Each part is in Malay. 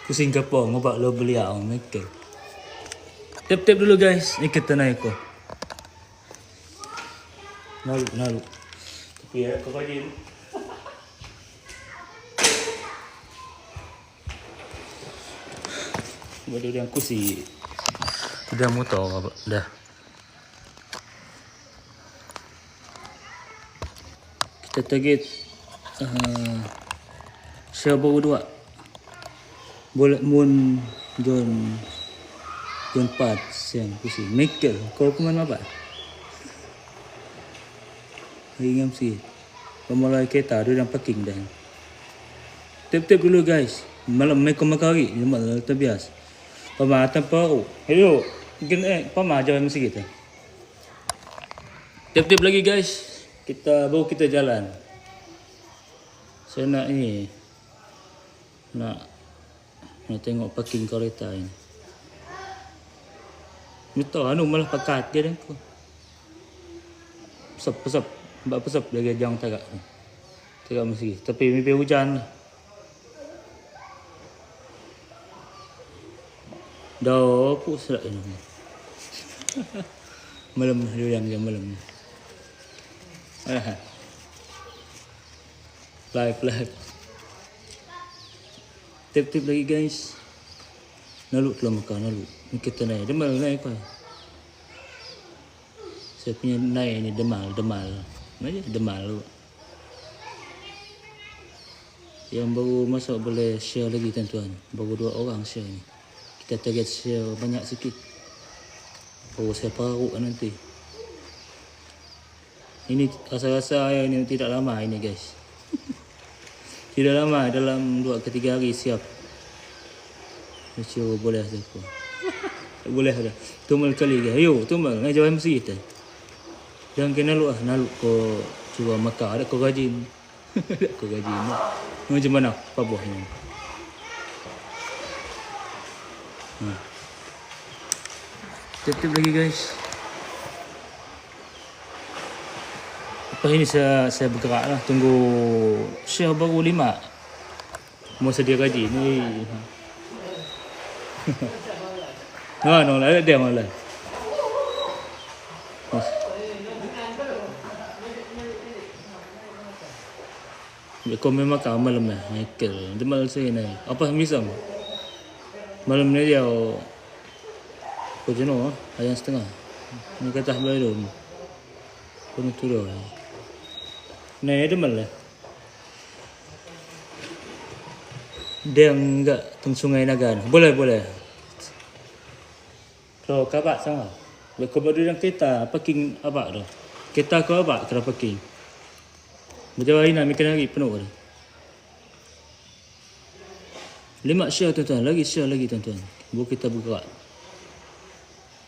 Ke Singapura ngobak lo beliau mereka. Tap dulu guys. Ni kita naik ko. Nalu. Tapi ya kau kaji. Baru dia kursi. Dah motor apa? Dah. Kita target share baru 2. Boleh mun John Pat siang kursi. Michael, kau ke mana apa? Ingam sih. Pemulai kereta dia yang parking dah. Tap dulu guys. Malam mereka makari, malam terbiasa. Pematan baru. Hello. Mungkin pama jalan mesti kita. Tap lagi guys. Baru kita jalan. Saya nak ini. Nak tengok parking kereta ini. Ni tahu anu malah pakat dia dah. Pesap. Mbak pesap lagi jang tagak. Tagak mesti. Tapi mimpi hujan lah. Dah apa serak ini. Malam dia yang malam. Live. Tip lagi guys. Nalu telah makan nalu. Ni kita naik. Demal naik kau. Saya punya naik ni demal. Mana demal lu. Yang baru masuk boleh share lagi tuan-tuan. Baru 2 orang share ni. Kita target share banyak sikit. Oh, saya paruk nanti. Ini rasa-rasa yang tidak lama ini guys. Tidak lama, dalam 2 ke 3 hari siap. Macam boleh aku. Boleh dah. Tumbal kali guys. Ayo, tumbal. Ngai jawab mesti kita. Jangan kena nalu ko cuba makan. Ada ko rajin. Ada ko rajin. Macam mana? Apa buah ini? Tip lagi guys. Lepas ini saya bergerak lah. Tunggu share baru 5. Mau sedia gaji ni. No, ada dia malah. Kau memang makan malam ni. Michael. Dia malam saya ni. Apa misam? Malam ni dia kau jenuh ayam setengah. Ni kata belum. Kau nak turun. Nah, ada malah. Dia enggak teng Sungai Naga. Boleh. Kalau kabak sama. Kau baru yang kereta parking abak dah. Kereta kau abak kena parking. Macam hari nak mikir lagi penuh dah. 5 share tuan-tuan. Lagi share lagi tuan-tuan. Baru kita bergerak.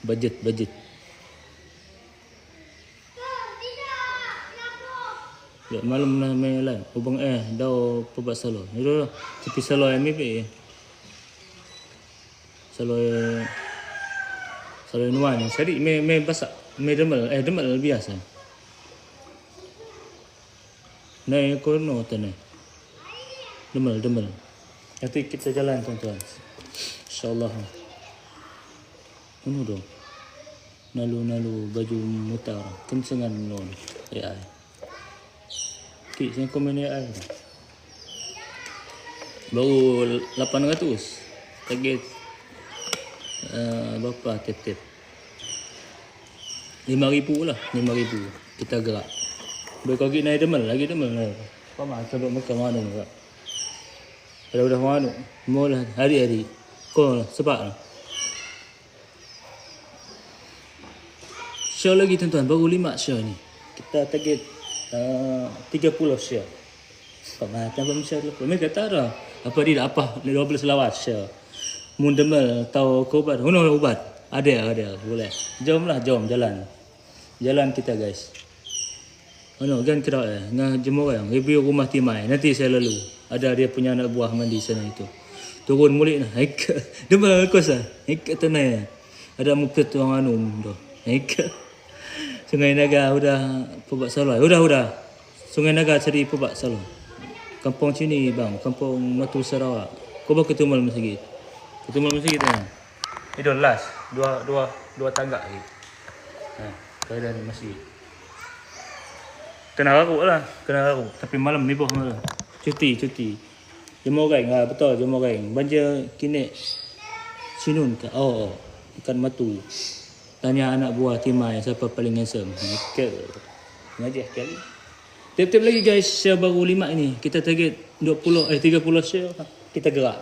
Budget. Ya, malam nak main live. Hubung dah pebat salon. Itu dah. Tapi salon MPP. Salon nuan. Sari main basak. Main demal biasa. Naik kono tanah. Demal. Nanti kita jalan tuan-tuan. InsyaAllah. Anu dong. Nalu baju mutar. Kencengan non. AI. Okey, saya komen AI. Baru 800. Target berapa tip? 5,000 lah. 5,000. Kita gerak. Berkaki naik demal. Apa macam makan mana juga. Kalau dah mana, mula hari-hari. Kau lah, sebab lah. Share lagi tuan-tuan, baru 5 share ni. Kita target 30 share. Apa macam share dulu. Mereka kata dah. Apa dia apa 12 lawas share. Mun demal tahu kau ubat. Ubat. Ada. Boleh. Jom jalan. Jalan kita guys. Kan kira ngah jemur yang review rumah Timai. Nanti saya lalu. Ada dia punya anak buah mandi sana itu. Turun mulik nah. Dia malah kos ah. Tenai. Ada muka tuang anu tu. Sungai Naga udah Pebak Saloi. Udah. Sungai Naga cari Pebak Saloi. Kampung sini bang, kampung Matu Sarawak. Kau baru ketemu malam masjid. Ketemu malam masjid kan. Itu last. Dua tangga lagi. Keadaan masjid. Kena ragu lah. Tapi malam ni pun malam. Cuti. Jemur orang. Betul jemur orang. Banjir kini sinun ke? Oh. Ikan matu. Tanya anak buah Timai siapa paling handsome. Ngajak kali. Tiap-tiap lagi guys, share baru 5 ini. Kita target 30 share. Kita gerak.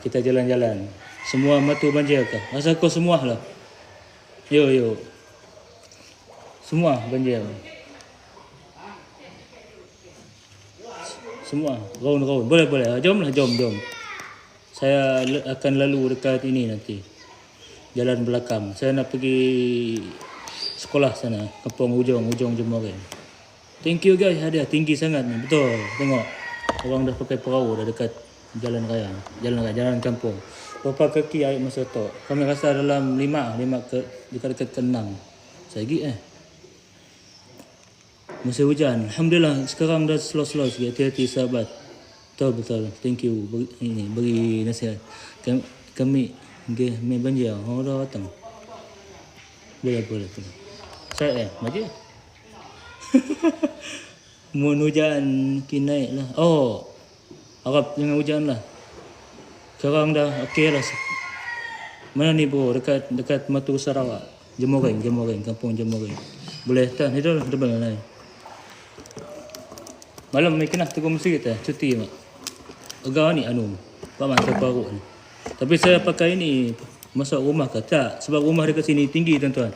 Kita jalan-jalan. Semua matu banjir ke? Asal kau semua lah. Yo. Semua banjir. Semua round. Boleh. Jom. Saya akan lalu dekat ini nanti. Jalan belakang. Saya nak pergi sekolah sana, Kampung Ujong Jemoran. Thank you guys, hadiah tinggi sangat ni. Betul. Tengok. Orang dah pakai perahu dah dekat jalan raya. Jalan kampung. Berapa kaki air masa tu? Kami rasa dalam 5 ke dekat-dekat ke 6. Saya pergi Masa hujan. Alhamdulillah sekarang dah slow sikit. Hati-hati sahabat. Betul. Thank you bagi nasihat. Kami main banjir. Dah datang. Boleh. Saya maju. Mun hujan naik lah. Oh. Harap jangan hujan lah. Sekarang dah okey lah. Mana ni bro? Dekat Matu Sarawak. Jemoran, Kampung Jemoran. Boleh tak? Itu dah benar. Malam ni kena tunggu masjid cuti mak. Agak ni Pak Mantap Paruk ni. Tapi saya pakai ini masuk rumah ke? Tak, sebab rumah dekat sini tinggi tuan-tuan.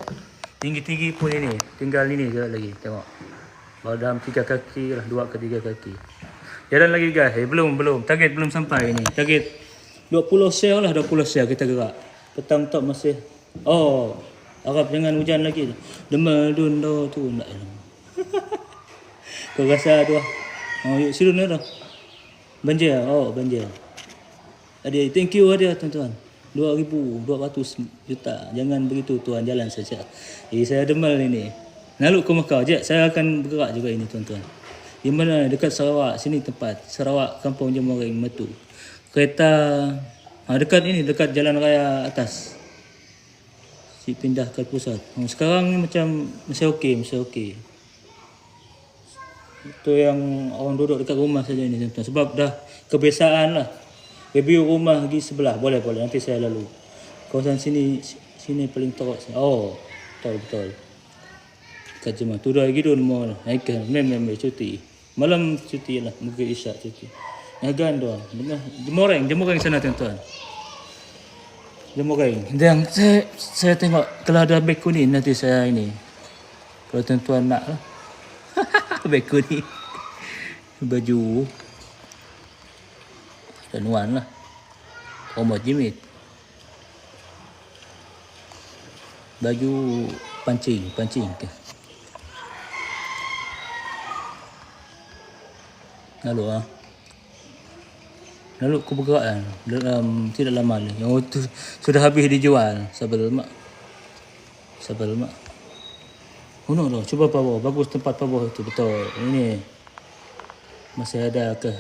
Tinggi pun ini. Tinggal ini je lagi. Tengok. Baru dalam 3 kaki lah. 2 ke 3 kaki. Jalan lagi guys. Belum. Target belum sampai ni. Target 20 share lah. 20 share kita gerak. Petang top masih. Oh. Harap jangan hujan lagi. Demel dun tu. Nak kau rasa tu lah. Oh, yuk sirun dah. Banjir. Hadiah. Thank you hadiah tuan-tuan. 2,200 juta. Jangan begitu tuan, jalan saja. Saya demal ini. Lalu ke Mekah. Saya akan bergerak juga ini tuan-tuan. Di mana dekat Sarawak, sini tempat. Sarawak, Kampung Jemoran, Matu. Kereta dekat jalan raya atas. Pindah ke pusat. Sekarang ni macam masih okey. Itu yang orang duduk dekat rumah saja ni tuan-tuan. Sebab dah kebiasaan lah. Review rumah lagi sebelah. Boleh. Nanti saya lalu. Kawasan sini paling teruk. Oh, betul. Kat Jemaah. Tu dah lagi mau naikkan. Mem cuti. Malam cuti lah. Mungkin isyak cuti. Nagan doang. Jemoran sana tuan-tuan. Jemoran. Dan saya tengok kalau ada beg kuning nanti saya ini. Kalau tuan-tuan nak lah. Beg kuning. Baju. Danuan lah. Omot jimit. Baju pancing ke. Lalu aku bergerak kan. Tidak lama lagi. Oh tu sudah habis dijual. Sabar mak. Oh no. Cuba power. Bagus tempat power itu. Betul. Ini masih ada ke?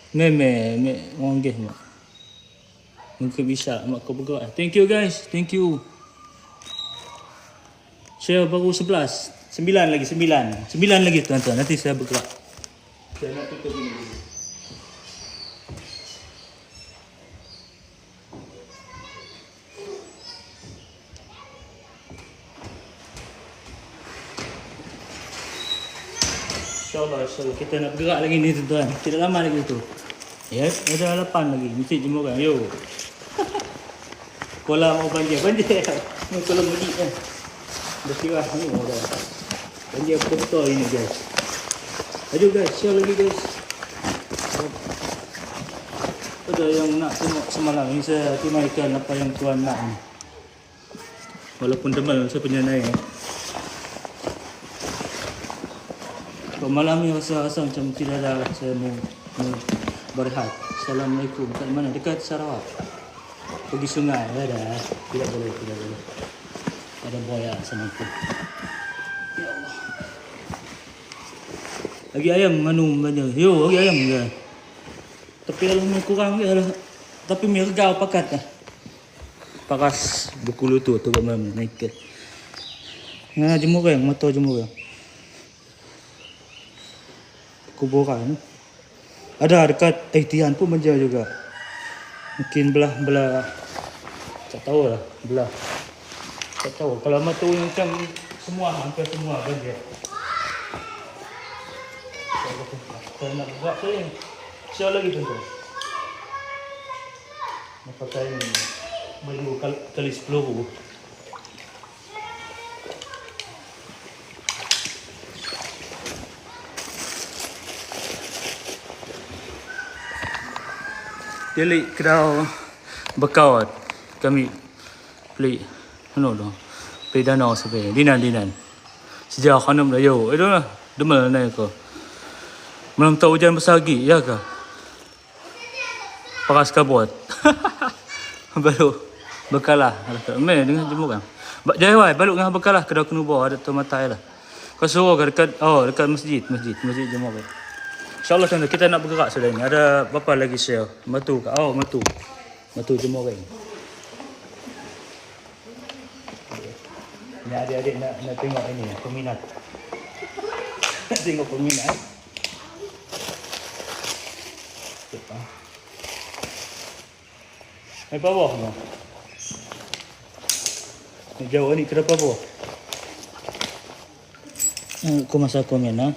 Orang gih mak. Mungkin bisa mak kau bergerak. Thank you guys. Thank you. Saya baru 11. 9 lagi tuan-tuan. Nanti saya bergerak. Saya nak tutup ini dulu. InsyaAllah kita nak bergerak lagi ni tuan-tuan. Tidak lama lagi tu. Ya, ada 8 lagi. Masjid Jemoran. Yo. Kolam mau banjir. Ni kolam masjid kan. Dah sirah ni dah. Banjir betul ini guys. Aduh guys, share lagi guys. Ada yang nak tengok semalam ni saya tunaikan apa yang tuan nak ni. Walaupun demal saya punya naik. Kalau malam ni rasa macam tidak ada saya mau berehat. Assalamualaikum. Kat mana? Dekat Sarawak. Pergi sungai. Ada. Tidak boleh. Ada buaya sana tu. Ya Allah. Lagi ayam banyak. Yo, lagi ayam ke? Tapi kalau mi kurang dia lah. Tapi mi regau pakat lah. Pakas buku lutut tu memang naik. Nah, jemureng, mata jemureng. Kuburan. Ada dekat Tian pun menja juga. Mungkin belah tak tahu lah, belah. Tak tahu. Kalau mata macam semua, hampir semua banjir. Saya nak buat saya. Siapa lagi tuan-tuan? Nak pakai ni. Beli kali 10,000. Dia beli kedai bekawat. Kami beli beli danau sampai dinan. Sejak khanam dah yo. Itu lah. Demel naik ke. Malam tahu hujan besar lagi, ya ke? Pakas kabut. Baru bekalah. Meh dengan jemuran. Jaya baru dengan bekalah kedai Kenubo ada tu matai lah. Kau suruh dekat masjid jemuran. InsyaAllah tuan-tuan, kita nak bergerak sudah ni. Ada berapa lagi share? Matu ke? Oh, matu jemuran. Ni adik-adik nak tengok ini, peminat. Nak tengok peminat. Ni bawah ni. Ni jauh ni kenapa bawah? Aku masa komen ha.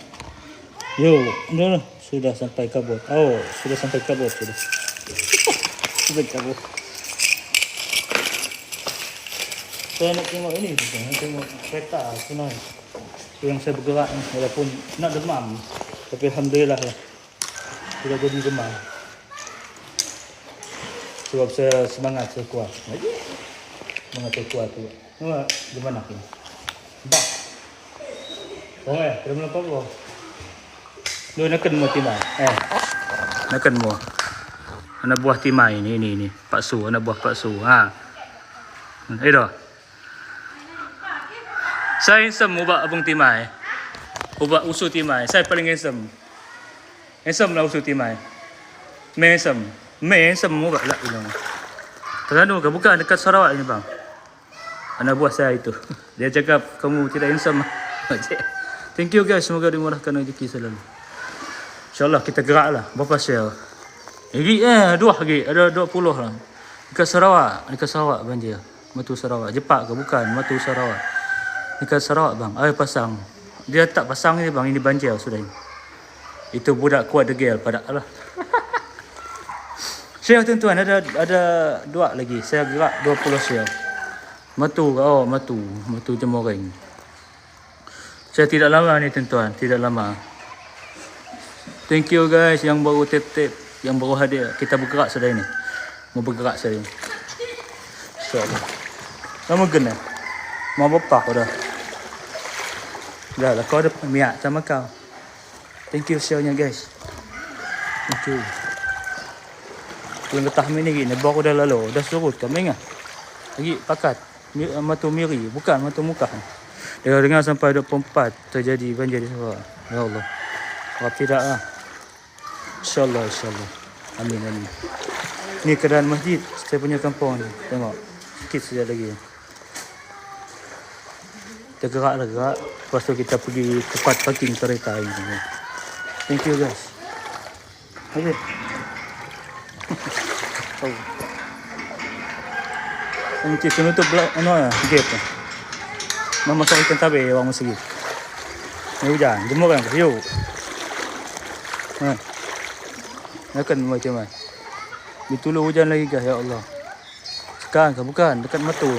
Yo, dah sudah sampai kabut. Oh, sudah sampai kabut sudah. Sudah kabut. Saya nak tengok ini, nak tengok kereta sebenarnya. Yang saya bergerak ni, walaupun nak demam, tapi alhamdulillah lah. Sudah jadi demam. Sebab saya semangat, saya kuat. Semangat saya kuat tu. Nampak gimana ni? Bah. Oh kita belum apa-apa. Lu nakan mo timai. Nakan mo. Anak buah timai ni. Paksu, anak buah paksu. Ha. Dah. Saya handsome ubah abang timai. Ubah usul timai. Saya paling handsome. Handsome lah usul timai. Handsome ubah lah bilang. Terlalu ke bukan dekat Sarawak ni bang. Anak buah saya itu. Dia cakap kamu tidak handsome. Thank you guys, semoga dimurahkan rezeki selalu. InsyaAllah kita gerak lah. Berapa share? Dua lagi. Ada 20 lah. Dekat Sarawak banjir. Matu Sarawak. Jepak ke? Bukan. Matu Sarawak. Dekat Sarawak bang. Air pasang. Dia tak pasang ni bang. Ini banjir sudah ini. Itu budak kuat degil pada lah. Share tuan-tuan. Ada dua lagi. Saya gerak 20 share. Matu. Oh matu. Matu jemuring. Saya tidak lama ni tuan-tuan. Tidak lama. Thank you guys yang baru tap-tap, yang baru hadir. Kita bergerak sudah ini. Mau bergerak sudah ini. InsyaAllah. Kamu kena. Mau bapak kau dah. Dah lah kau ada miak sama kau. Thank you share-nya guys. Thank you. Kalau getah ni lagi, nebak dah lalu. Dah surut kau ingat. Lagi pakat. Matu miri. Bukan matu muka. Dia dengar sampai 24 terjadi banjir di Sarawak. Ya Allah. Kalau tidak lah. InsyaAllah. Amin. Ni keadaan masjid. Saya punya kampung ni. Tengok. Sikit saja lagi. Kita gerak. Lepas tu kita pergi tempat parking kereta ini. Thank you guys. Okay. Oh. Nanti penutup gate. Memasak ikan tabe orang masjid. Ni hujan. Jemuran ke? Yuk. Nakan macam mana? Ditulur hujan lagi kah? Ya Allah. Sekarang ke? Bukan. Dekat matu.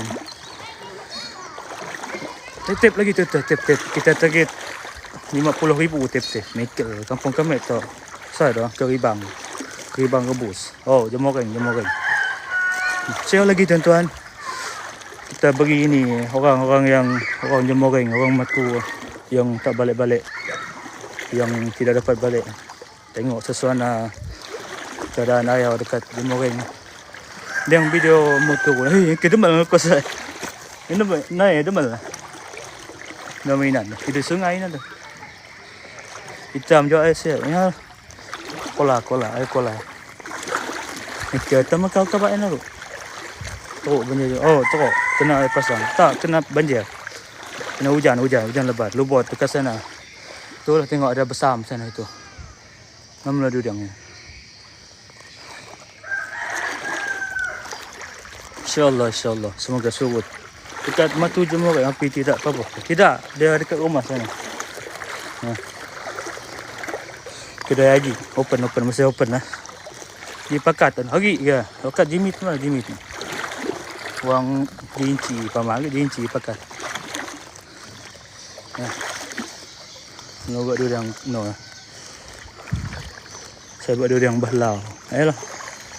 Tip lagi tu. Tip. Kita target 50,000 tip. Mekel. Kampung kami tu. Saya dah ke Ribang. Ribang rebus. Oh, jemuring. Share lagi tuan-tuan. Kita bagi ini orang jemuring, orang matu yang tak balik-balik. Yang tidak dapat balik. Tengok sesuatu keadaan ayah dekat jemuring. Dia yang video motor. Kedemal aku saya. Ini naik demal lah. Dominan. Itu sungai ni tu. Hitam je air siap. Ya. Air kola. Kita makan kau baik nak. Teruk banjir. Oh, teruk. Kena air pasang. Tak, kena banjir. Kena hujan lebat. Lubot dekat sana. Tu lah tengok ada besar sana itu. Namlah dudang ni. InsyaAllah. Semoga surut. Dekat Matu Jemur api tidak apa-apa. Tidak, dia dekat rumah sana. Kedai haji. Open. Masih open lah. Di pakatan. Hari ke? Pakat Jimmy tu lah. Wang diinci. Paman ke diinci pakat. Nak buat durian. No lah. Saya buat durian bahlau. Ayolah.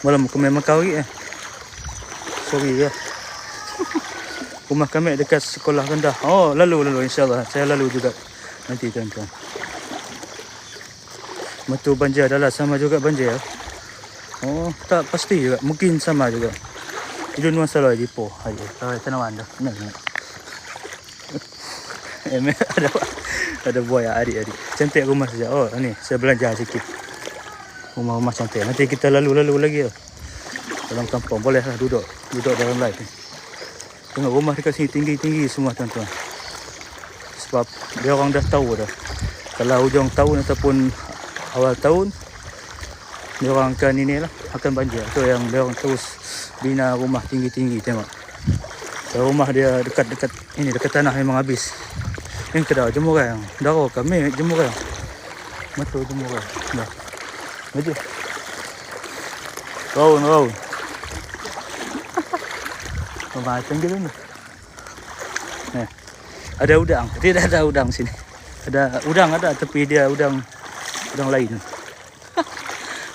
Malam kami makan hari Sorry ya. Rumah kami dekat sekolah rendah. Oh, lalu insyaAllah. Saya lalu juga. Nanti tuan-tuan. Matu banjir adalah sama juga banjir. Oh, tak pasti juga. Mungkin sama juga. Itu masalah di po. Ayo, tanaman dah. Nah. Ada buaya adik-adik. Cantik rumah saja. Oh, ni saya belanja sikit. Rumah cantik. Nanti kita lalu lagi. Dalam kampung bolehlah duduk dalam live ni. Tengok rumah dekat sini tinggi semua tuan-tuan. Sebab dia orang dah tahu dah. Kalau hujung tahun ataupun awal tahun dia orang akan banjir. Tu yang dia orang terus bina rumah tinggi tengok. Kalau rumah dia dekat tanah memang habis. Yang kedua jemuran. Darah kami jemuran. Matu jemuran. Dah. Maju. Raun. Macam gitu ni. Ada udang. Tidak ada udang sini. Ada udang tapi dia udang lain.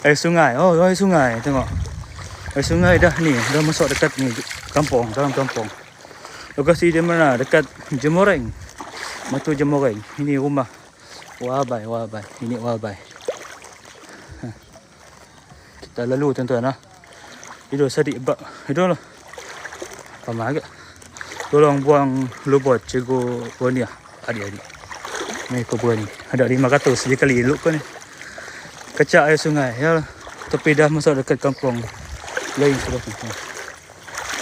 Air sungai. Oh, air sungai. Tengok. Air sungai dah masuk dekat ni dalam kampung. Lokasi di mana? Dekat Jemureng. Matu Jemureng. Ini rumah Wabai. Ini Wabai. Kita lalu tuan-tuan . Itu sadik bak. Itu lah. Paman agak. Tolong buang lubot cikgu buani adik-adik. Ni kau buani. Ada 500 sekali elok kau ni. Kecak air sungai. Ya. Tapi dah masuk dekat kampung lain sudah.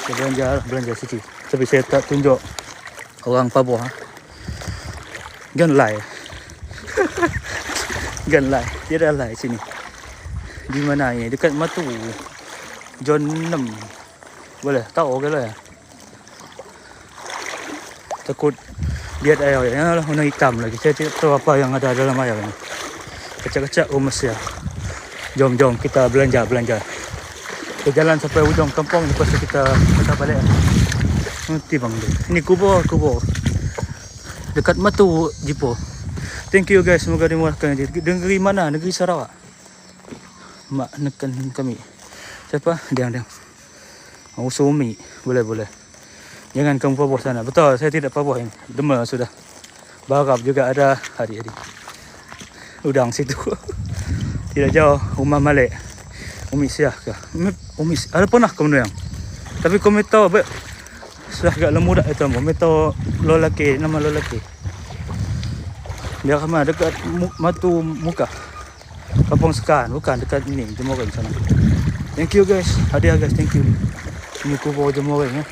Saya belanja sikit. Tapi saya tak tunjuk orang Paboh. Ganlai. Dia dah lai sini. Di mana ni? Dekat Matu. John 6. Boleh tahu ke lah. Takut lihat air lah warna hitam lagi. Saya tidak tahu apa yang ada dalam air ni. Kecak-kecak rumah saya. Jom kita belanja. Kita jalan sampai hujung kampung. Lepas tu kita balik. Nanti bang dia. Ini kubur. Dekat Matu Jipo. Thank you guys. Semoga dimurahkan. Negeri mana? Negeri Sarawak. Mak nekan kami. Siapa? Diang. Usumi. Boleh. Jangan kamu Paboh sana. Betul, saya tidak Paboh ini. Demam sudah. Barab juga ada adik-adik. Udang situ. Tidak jauh rumah Malik. Umi Siah ke? Umi ada pernah kamu yang. Tapi kamu tahu sudah agak lembu dah itu. Kamu tahu nama lelaki. Dia kemana dekat Matu Muka. Kampung Sekan, bukan dekat ini Jemureng sana. Thank you guys. Hadiah guys, thank you. Ini kubur Jemureng ya.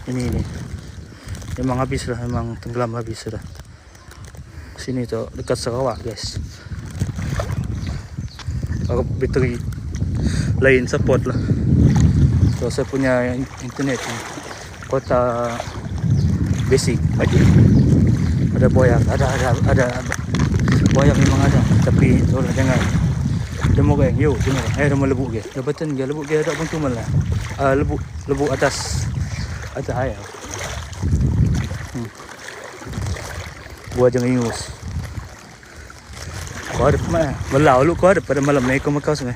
Ini memang habis lah, memang tenggelam habis sudah. Sini tu dekat Sarawak guys. Bateri lain support lah. So saya punya internet ni kota basic aja. Ada boyang, ada boyang memang ada. Tapi tolong jangan Jemureng, rumah lebuk ke. Jabatan dia lebuk ke ada pun cuma lah. Lebuk atas air. Buat jangan ingus. Kau ada mana? Belau lu kau ada pada malam ni kau makan semua.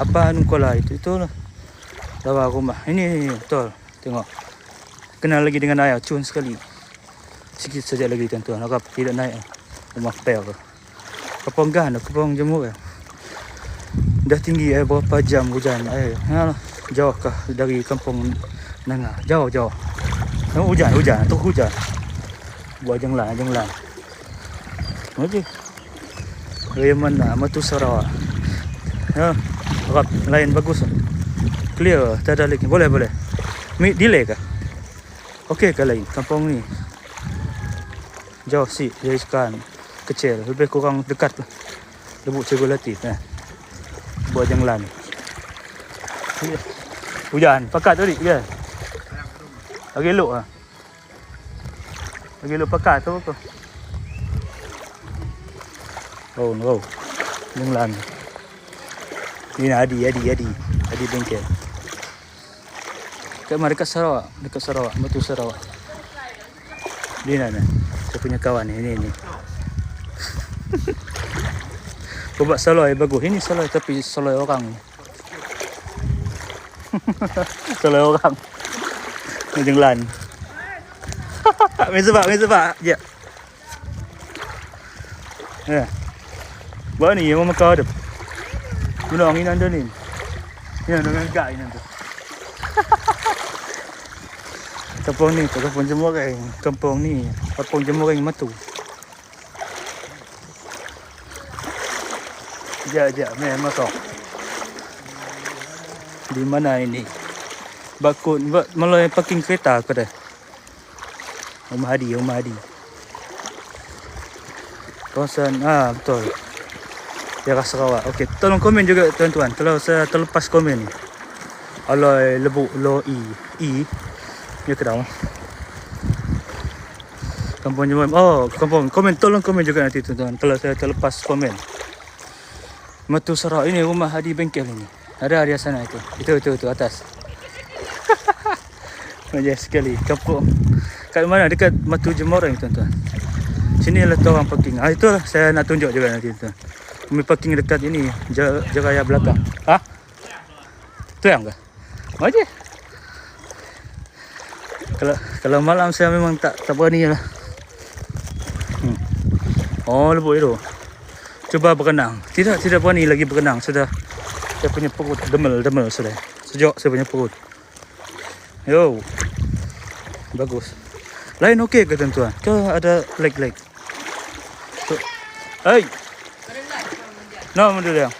Apa anu kau lah itulah. Dawa rumah. Ini betul. Tengok. Kenal lagi dengan air cun sekali. Sikit saja lagi tuan-tuan. Agak tidak naik rumah pel. Keponggan, kepong Jemur. Dah tinggi berapa jam hujan air. Jauhkah dari kampung Nanga? Jauh. Hujan. Buat jenglang. Okey. Dari mana? Matu Sarawak. Rap lain bagus. Clear, tak ada lagi. Boleh. Delay ke? Okey ke lain? Kampung ni jauh sih dari sekarang. Kecil, lebih kurang dekat lah. Lebuk Cikgu Latif buat janglan. Hujan, pekat tadi kan? Lagi elok lah. Lagi elok pekat tu apa? Oh. Janglan. Ni Adi bengkel. Kat mana? Dekat Sarawak, Batu Sarawak. Dia mana? Saya punya kawan ni. Buat saloi bagus. Ini saloi tapi saloi orang. Saloi orang. Ni jenglan. Mesebak. Ya. Ya. Buat ni yang makan ada. Guna angin anda ni. Ya, dengan gak ini tu. Kampung ni, kampung Jemureng. Kampung ni, kampung Jemureng Matu. Sekejap, masuk. Di mana ini? Bakut, melalui parking kereta ke dah? Rumah Hadi. Kawasan, betul. Daerah Sarawak. Okey, tolong komen juga tuan-tuan. Kalau saya terlepas komen ni. Aloi Lebuk Lo I. Ya ke dah? Kampung Jemureng. Oh, kampung. Tolong komen juga nanti tuan-tuan. Kalau saya terlepas komen. Matu Sarawak ini rumah Hadi bengkel ini. Ada sana itu. Itu atas. Majas sekali. Kampung. Kat mana? Dekat Matu Jemureng tuan-tuan. Sini letak orang parking. Itulah saya nak tunjuk juga nanti tuan. Kami parking dekat ini, Jeraya belakang. Tu yang ke? Aje. Kalau malam saya memang tak berani lah. Oh, lebuk itu. Cuba berenang. Tidak berani lagi berenang. Sudah saya punya perut demel sudah. Sejak saya punya perut. Yo. Bagus. Lain okey ke tuan-tuan? Ke ada lag? Hai. Nama dia.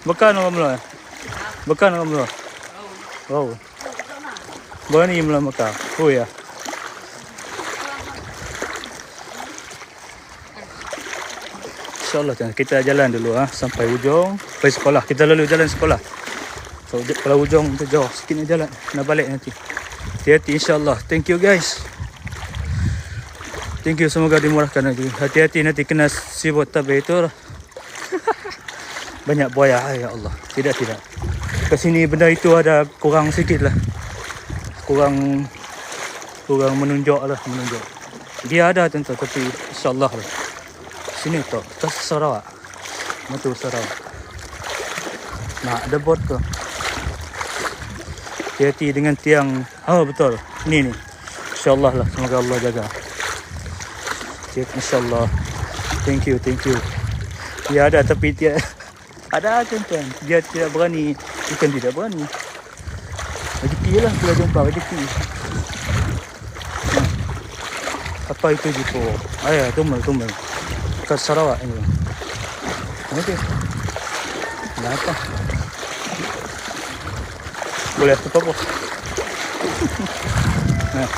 Bukan orang Melayu. Oh. Berani Melayu Mekah. Oh ya. InsyaAllah kita jalan dulu sampai ujung. Sampai sekolah. Kita lalu jalan sekolah. So, kalau ujung tu jauh sikit nak jalan. Nak balik nanti. Hati-hati insyaAllah. Thank you guys. Thank you, semoga dimurahkan nanti. Hati-hati nanti kena sibut tabir itu lah. Banyak buaya, ya Allah. Tidak. Ke sini benda itu ada kurang sikit lah. Kurang menunjuk. Dia ada tentu, tapi insyaAllah lah. Sini tu, atas Sarawak. Matu Sarawak. Nah, ada bot tu. Hati-hati dengan tiang. Oh, betul. Ni. InsyaAllah lah. Semoga Allah jaga. InsyaAllah. Thank you. Dia ada tapi dia ada tuan-tuan. Dia tidak berani. Bukan tidak berani. Rezeki lah kita jumpa rezeki. Apa itu jipo? Ayah, tumel. Kat Sarawak ini. Okey. Kenapa? Boleh apa? Nah.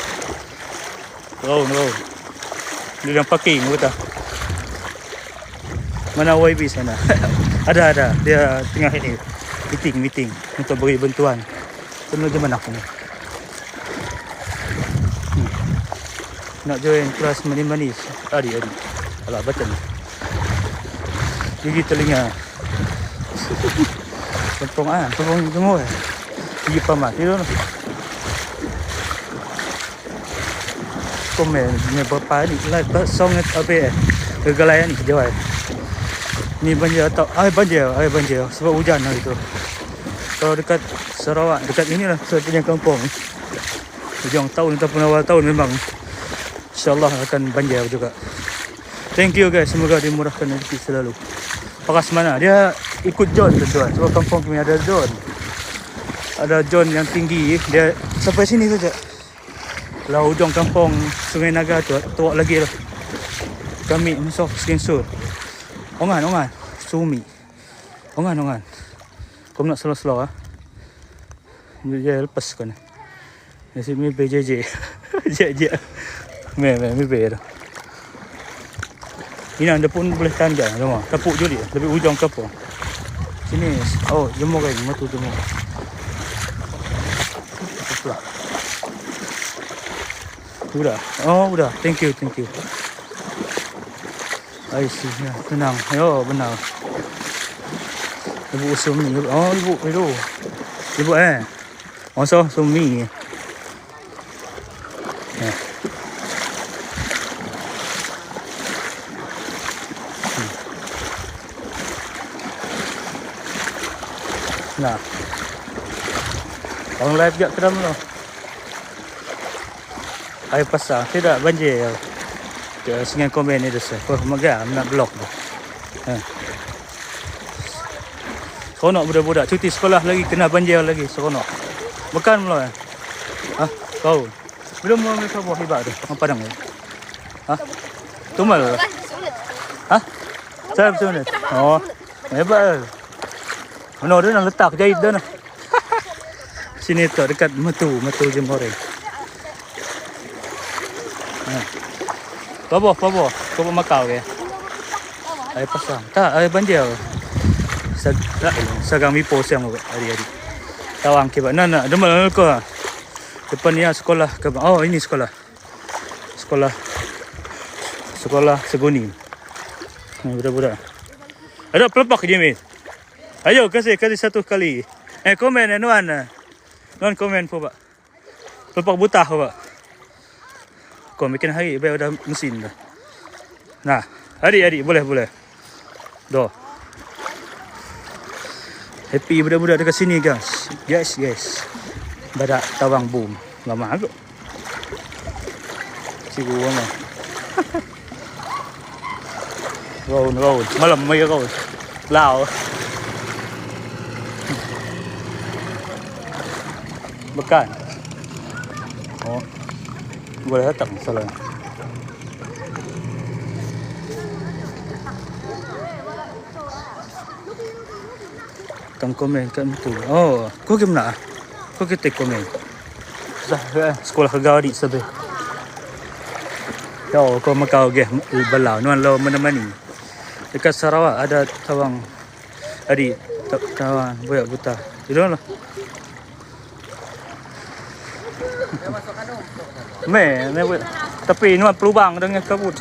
Round. Dia yang parking betul. Mana YB sana? ada. Dia tengah ini meeting untuk beri bantuan. Penuh je mana aku ni. Nak join kelas manis. Adi. Alah betul ni. Gigi telinga. Tepung semua. Gigi pamat tu. Komen ni berapa ni live song apa kegalayan ni jawab. Ni banjir atau air banjir sebab hujan hari tu. Kalau dekat Sarawak, dekat inilah saya punya kampung. Hujung tahun ataupun awal tahun memang insyaAllah akan banjir juga. Thank you guys, semoga dimurahkan rezeki selalu. Paras mana? Dia ikut John tuan-tuan. Sebab kampung kami ada John. Ada John yang tinggi. Dia sampai sini saja. Kalau hujung kampung Sungai Naga tu, tuak lagi lah. Kami masuk Skensur. Ongan, Sumi. Ongan. Kau nak slow-slow ah. Dia lepas kan. Nasi mi PJJ. Je. Mi ber. Ini anda pun boleh tanjak sama. Kapuk je dia. Lebih ujung kapuk. Sini. Oh, jemur kan. Matu jemur. Pula. Udah. Oh, udah. Thank you. I see. Ya, tenang. Ayo, benar. Ibu Sumi. Oh, ibu. Ibu Oh, so Sumi. Ya. Nah. Orang live jak keram lo. Air pasang tidak banjir. Ke singan komen ni dah. Kau magam nak blok tu. Seronok budak-budak cuti sekolah lagi kena banjir lagi seronok. Bukan mula. Kau. Belum mau mereka buat hebat tu. Apa padang ni? Tumal. Saya betul ni. Oh. Hebat. Mana dia nak letak jahit dah nah. Sini tu dekat matu jemur. Babo, kau makau ke? Air pasang. Tak, air banjir. Sagang mipo siang hari-hari. Tawang ke ba? Nak demal ko. Depan ni sekolah ke. Oh, ini sekolah. Sekolah Seguni. Budak-budak. Ada pelepak je ni. Ayo kasih satu kali. Komen Nuan. Nuan komen po ba? Pelepak buta po ba? Kau bikin hari biar dah mesin dah. Nah, adik boleh. Doh. Happy budak-budak dekat sini guys. Guys. Badak tawang boom. Lama agak. Cikgu mana? Round. Malam mai round. Lao. Bukan. Oh. Boleh datang salah. Tang komen kat itu. Oh, kau ke mana? Kau kita komen. Sekolah kagau adik sabe. Yo, kau makau ge balau nuan lo mana-mani. Dekat Sarawak ada tawang adik tawang boyak buta. Itu lah. Tapi nuan pelubang dengan kabut.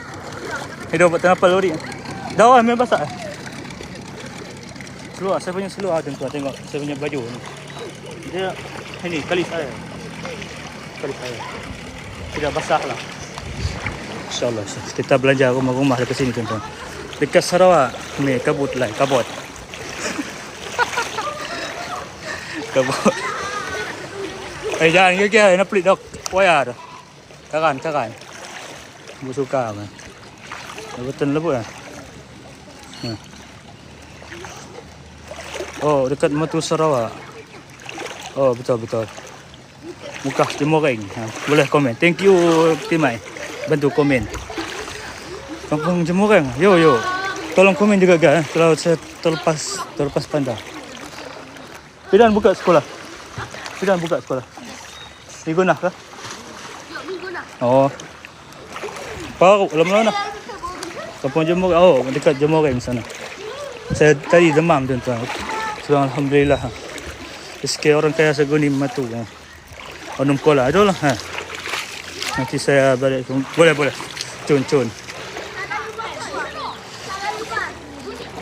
Hidup tengah peluri. Dah memang basah. Seluar, saya punya seluar tuan tengok saya punya baju ni. Dia ini kali saya. Tidak basah lah. InsyaAllah kita belanja rumah-rumah dekat sini tuan-tuan. Dekat Sarawak ni kabut. Kabut. Jangan ke nak pelit dak. Wayar dah. Karan. Bu suka kan. Betul lebut ah. Oh, dekat Matu Sarawak. Oh, betul. Muka Jemoreng. Boleh komen. Thank you Timai. Bantu komen. Kampung Jemoreng. Yo. Tolong komen juga guys. Kalau saya terlepas pandang. Pidan buka sekolah. Minggu nak ke? Oh. Baru lama-lama. Kampung Jemoreng. Oh, dekat Jemoreng sana. Saya tadi demam tuan-tuan. So, alhamdulillah. Sikit orang kaya Seguni Matu. Onum kola itulah. Nanti saya balik. Boleh. Cun.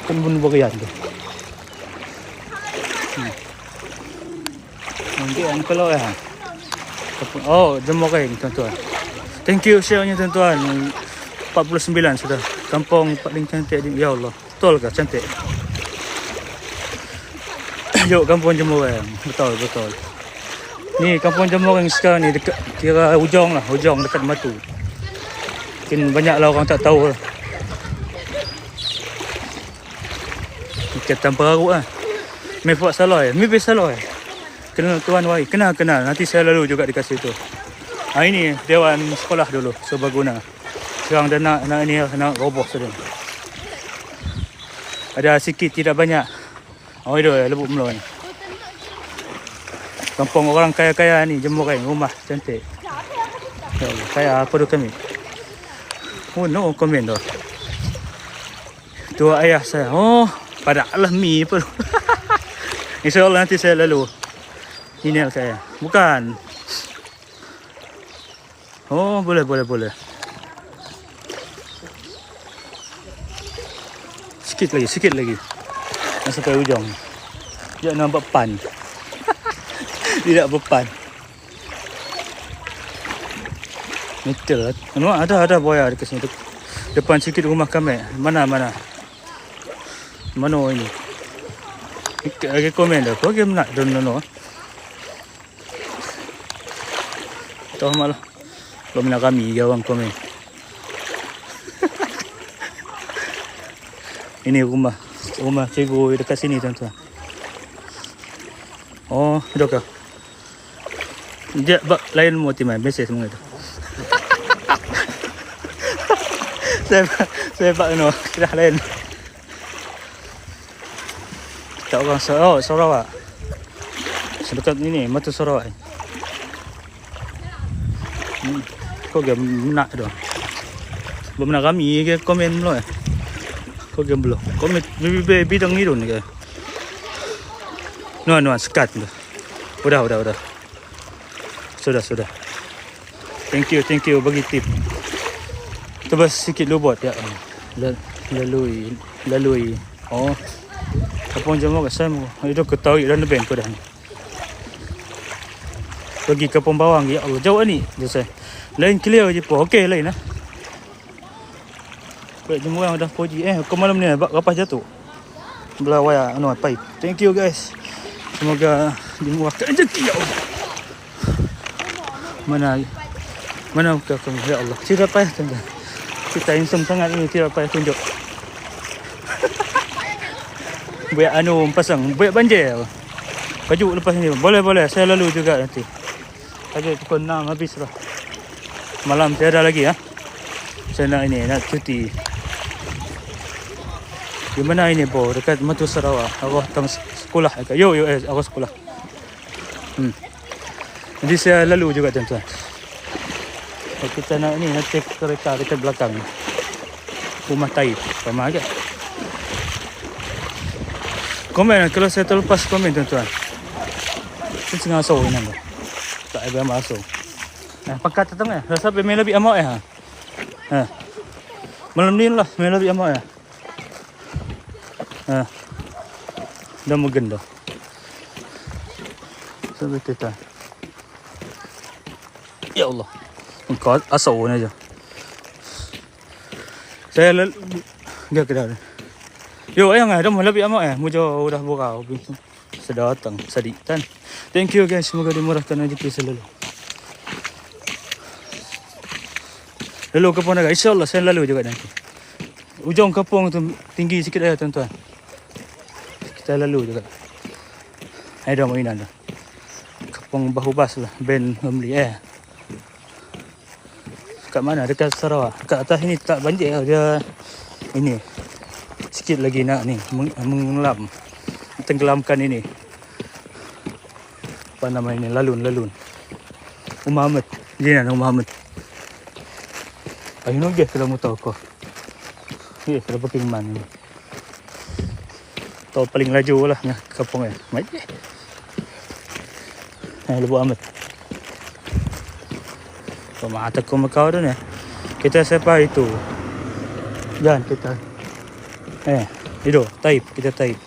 Kan pun berian tu. Nanti kalau Oh, Jemoreng tuan-tuan. Thank you share-nya tuan-tuan. 49 sudah. Kampung paling cantik di ya Allah. Betul ke cantik? Yuk Kampung Jemoreng. Betul. Ni Kampung Jemoreng sekarang ni dekat kira hujung dekat Matu. Mungkin banyaklah orang tak tahu lah. Dekat Tamperaru ah. Mi buat saloi. Kenal tuan wai. Kenal. Nanti saya lalu juga dekat situ. Ini dewan sekolah dulu Serbaguna. Sekarang dah nak roboh sudah. Ada sikit tidak banyak. Oh itu lebut melon. Kampung orang kaya-kaya ni jemur kain rumah cantik. Ya Allah, kaya apa tu kami. Oh no, komen tu. Tu ayah saya. Oh, padahal mi apa tu. InsyaAllah nanti saya lalu. Ini saya. Bukan. Oh, boleh. Sikit lagi. Nak sampai ujung. Dia nampak pan. Tidak berpan. Meter. Ada buaya dekat sini. Depan sikit rumah kami. Mana? Mana ini? Lagi komen dah. Kau game nak don't know. Tahu malah. Belum nak kami orang komen. Ini rumah cikgu dekat sini tuan-tuan. Oh, dah ke? Dia lain motif mai mesej semua tu. saya pak no, dah lain. Tak orang Sarawak. Sedekat ini Matu Sarawak. Kau game nak tu. Belum nak kami ke komen belum. Kau game belum. Komen bidang ni dun ke. No, sekat tu. Udah. Sudah. Thank you bagi tip. Tebas sikit lubot ya. Lalui. Oh. Kapong jam kat saya. Itu ketahui dan lebih ko dah. Pergi kapong bawang ya Allah. Jauh ni. Saya. Lain clear je po. Okey lain lah. Baik jumpa orang dah puji. Kau malam ni kapas jatuh. Belah wayar pipe. Thank you guys. Semoga dimurahkan rezeki ya Allah. Mana muka kamu ya Allah. Tidak payah tuan-tuan. Kita handsome sangat ini tidak payah tunjuk. Buat pasang, buat banjir. Baju lepas ni. Boleh saya lalu juga nanti. Pagi pukul 6 habis lah. Malam tiada lagi ya. Saya nak cuti. Di mana ini bo? Dekat Matu Sarawak. Aku tang sekolah. Yo aku sekolah. Jadi saya lalu juga tuan-tuan. Kita nak cek kereta dekat belakang. Rumah Taib. Sama aja. Komen kalau saya terlepas komen tuan-tuan. Ini tengah asal ini. Tak ada masuk. Pakat tetang rasa lebih amat malam ni lah lebih amat dah megen dah. Seperti tu. Ya Allah. Engkau asal ni aja. Saya enggak kena. Yo ayang dah lebih amat mujo udah burau. Sudah datang saditan. Thank you guys, semoga dimurahkan rezeki selalu. Lalu kapung dah, insyaAllah saya lalu juga nanti. Ujung kapung tu tinggi sikit dah tuan-tuan. Kita lalu juga. Ada mainan dah. Kapung Bahubas lah, band Hamli Kat mana? Dekat Sarawak. Kat atas ini tak banjir dia. Ini sikit lagi nak ni mengelam. Tenggelamkan ini. Apa nama ini? Lalun. Umar Ahmad. Jinan Umar Ahmad. Ayun guys, kalau mau tahu kau. Yes, kalau pakai man ni. Tahu paling laju lah kapung Macam. Lebu Ahmad. Mata ko Macau doon Kita siapa itu? Jangan kita. Itu Taib, kita Taib.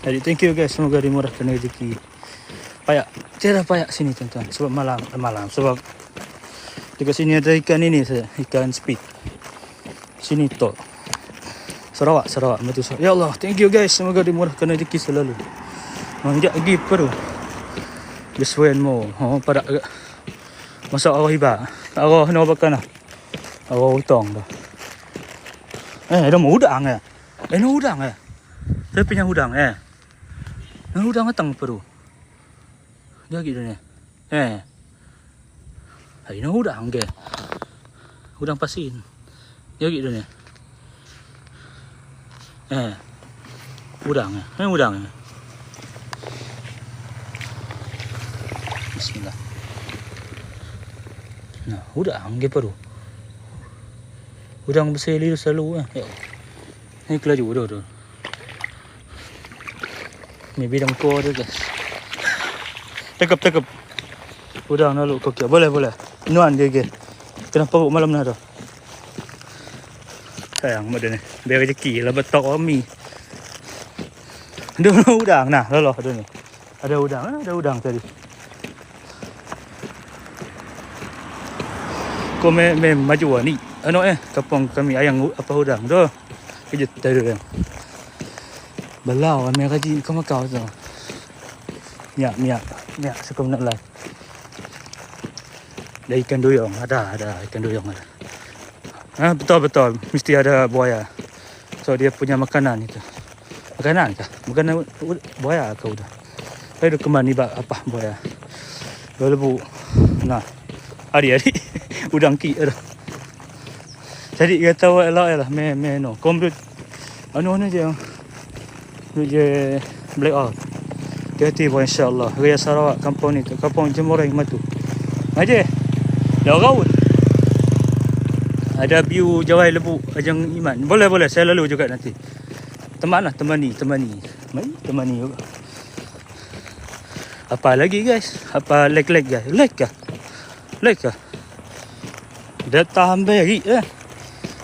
Jadi thank you guys, semoga dimurahkan rezeki. Tiada payak sini tuan-tuan. Sebab malam. Sebab dekat sini ada ikan ini saja, ikan speed. Sini tu. Sarawak, Matu Sarawak. Ya Allah, thank you guys, semoga dimurahkan rezeki selalu. Manjak lagi perlu. Biswen mo. Pada masuk arwah hibah. Arwah nak bakal lah. Arwah hutang dah. Ada mau udang Ini udang Saya punya udang Ini udang datang perlu. Dia gitu ni. Ini udang ke? Udang pasin. Dia gitu ni. Udang. Ini udang. Bismillah. Nah, udang ke paru. Udang besar liru selalu ya. Ni kelaju dah. Ni bidang tua dia guys. Tekap. Udang lalu kokya. Boleh. Nuan dia ke. Kenapa buat malam ni dah? Sayang mak dia ni. Biar rezeki lah betok kami. Ada udang nah, lalu ada ni. Ada udang tadi. Kau maju ni. Kapong kami ayang apa udang tu. Kejut tadi dia. Belau kami kaji kau makau tu. Miak suka nak lai. Ada ikan duyung, ada ikan duyung ada. Betul. Mesti ada buaya. So dia punya makanan itu. Makanan kah? Makanan buaya kau dah. Saya kemana ni apa buaya? Lebu. Nah. Hari udang ki ada. Jadi kata lah me no. Komplit anu je. Je black out. Hati bo insya-Allah. Raya Sarawak kampung ni, kampung Jemoreng Matu. Aje. Dah raut. Ada view Jawai Lebu Ajang Iman. Boleh saya lalu juga nanti. Temani. Mari temani juga. Apa lagi guys? Apa leg guys? Leg kah? Dah tambah lagi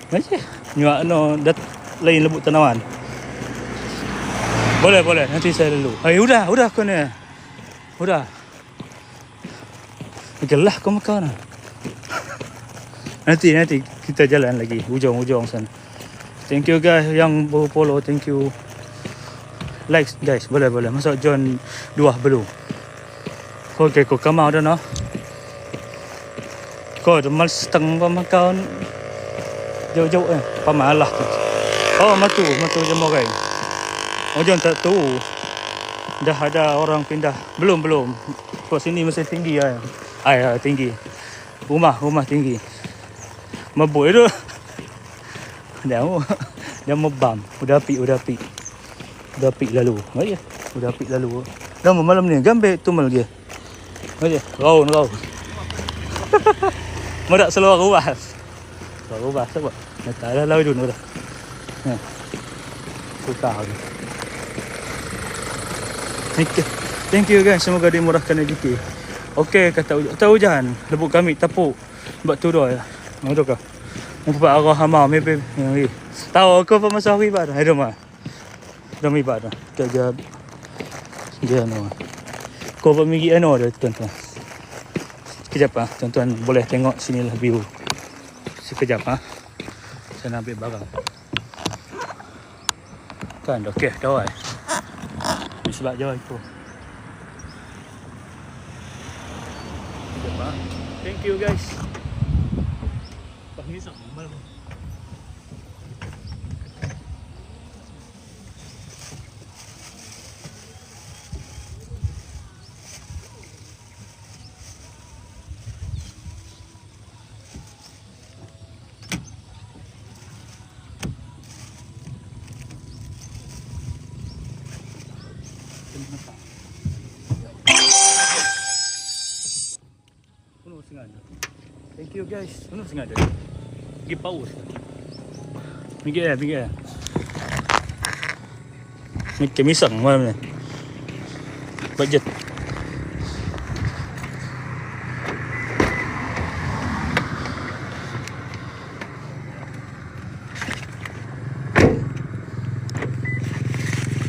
Macam nyuak no dat lain Lebu Tanawan. Boleh nanti saya lalu. Udah kau ni. Udah. Gelah kau makan. Nanti kita jalan lagi ujung sana. Thank you guys yang follow, thank you. Like guys, boleh. Masuk John 2 belum. Okey, kau kamau dah no. Kau dah mal seteng pemakan jauh pamalah tu. Oh, matu Jemoreng. John tak tahu. Dah ada orang pindah. Belum. Kau sini masih tinggi tinggi. Rumah tinggi. Mabuk itu. Dia mebam. Udah api lalu. Udah api lalu. Dah malam ni gambar tumal dia. Raun. Medak seluar rumah sebab. Tak ada lalu dulu dah. Suka aku. Thank you guys. Semoga dimurahkan rezeki. Okey, kata hujan. Lebuk kami tapuk. Buat turun ya. Betul ke? Nampak arah hama maybe. Tahu kau apa masa hari ibadah? Dah ibadah. Kerja dia Kau pergi dia tuan-tuan. Sekejap tuan-tuan boleh tengok sinilah view. Sekejap Saya nak ambil barang. Kan okey dah sebab jauh itu. Sekejap Thank you guys. Panggil sama malam. Penuh sengaja. Thank you guys. Penuh sengaja. Pergi paus. Minggir. Mikir misang malam ni. Budget.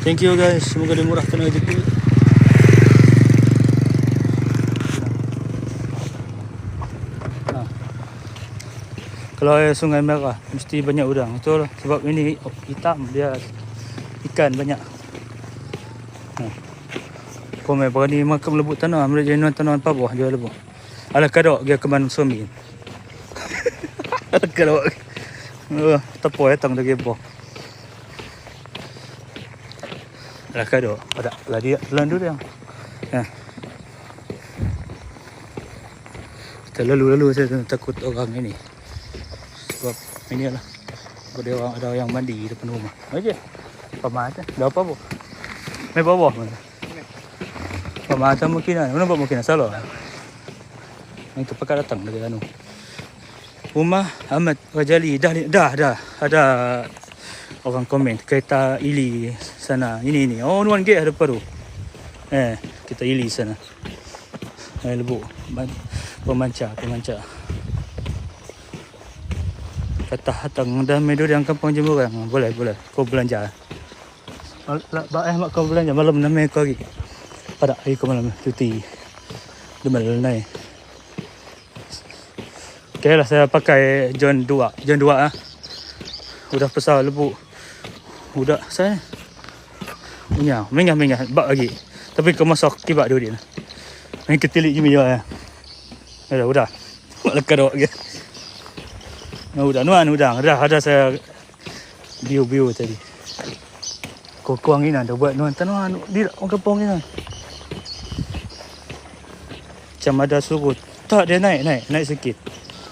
Thank you guys. Semoga dimurahkan rezeki. Kalau air Sungai Merah mesti banyak udang. Betul sebab ini hitam dia ikan banyak. Kau berani makan lebut tanah, mereka jenuan tanaman pabah jual lebut. Ala kadok dia keman suami. Kadok. Tepo datang lagi boh. Ala kadok. Ada lah dia landu dia. Kita lalu saya takut orang ini. Sebab ini lah. Ada orang yang mandi di depan rumah. Aja. Paman aja. Dah apa bu? Mai bawah mana? Macam mungkin mana buat mungkin salah. Itu pakai datang dari anu. Rumah Ahmad Rajali dah ada orang komen kereta Ili sana. Ini. Oh, nuan gate ada baru. Kita Ili sana. Lebu. Pemancar. Kata hatang dah medo yang kampung Jemurang. Boleh. Kau belanja. Mak kau belanja malam nama kau lagi. Pada hari kau malam cuti. Demal naik. Okay lah, saya pakai John 2 Udah besar lebu. Udah saya punya mengah bak lagi. Tapi kau masak kibak dia ni. Main ketilik je dia. Udah. Lekat dok ke. Udah ada saya view tadi. Kau kuang ini dah buat nuan tanuan di orang kampung ni. Macam ada surut. Tak dia naik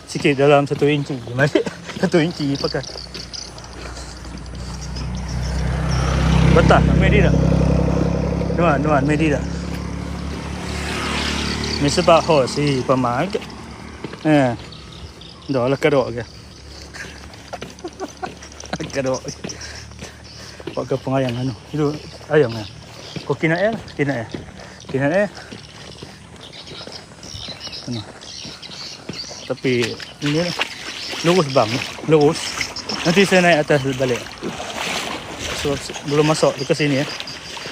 sikit dalam 1 inci. Masih 1 inci pakai. Betul, medi dah. Nuan medi dah. Ni sebab si pemag. Dah lah kadok ke. Kadok. Pak kampung ayam anu. Itu ayam ah. Kau kena air. Tapi ini lurus bang, lurus. Nanti saya naik atas balik. So, belum masuk dekat sini ya.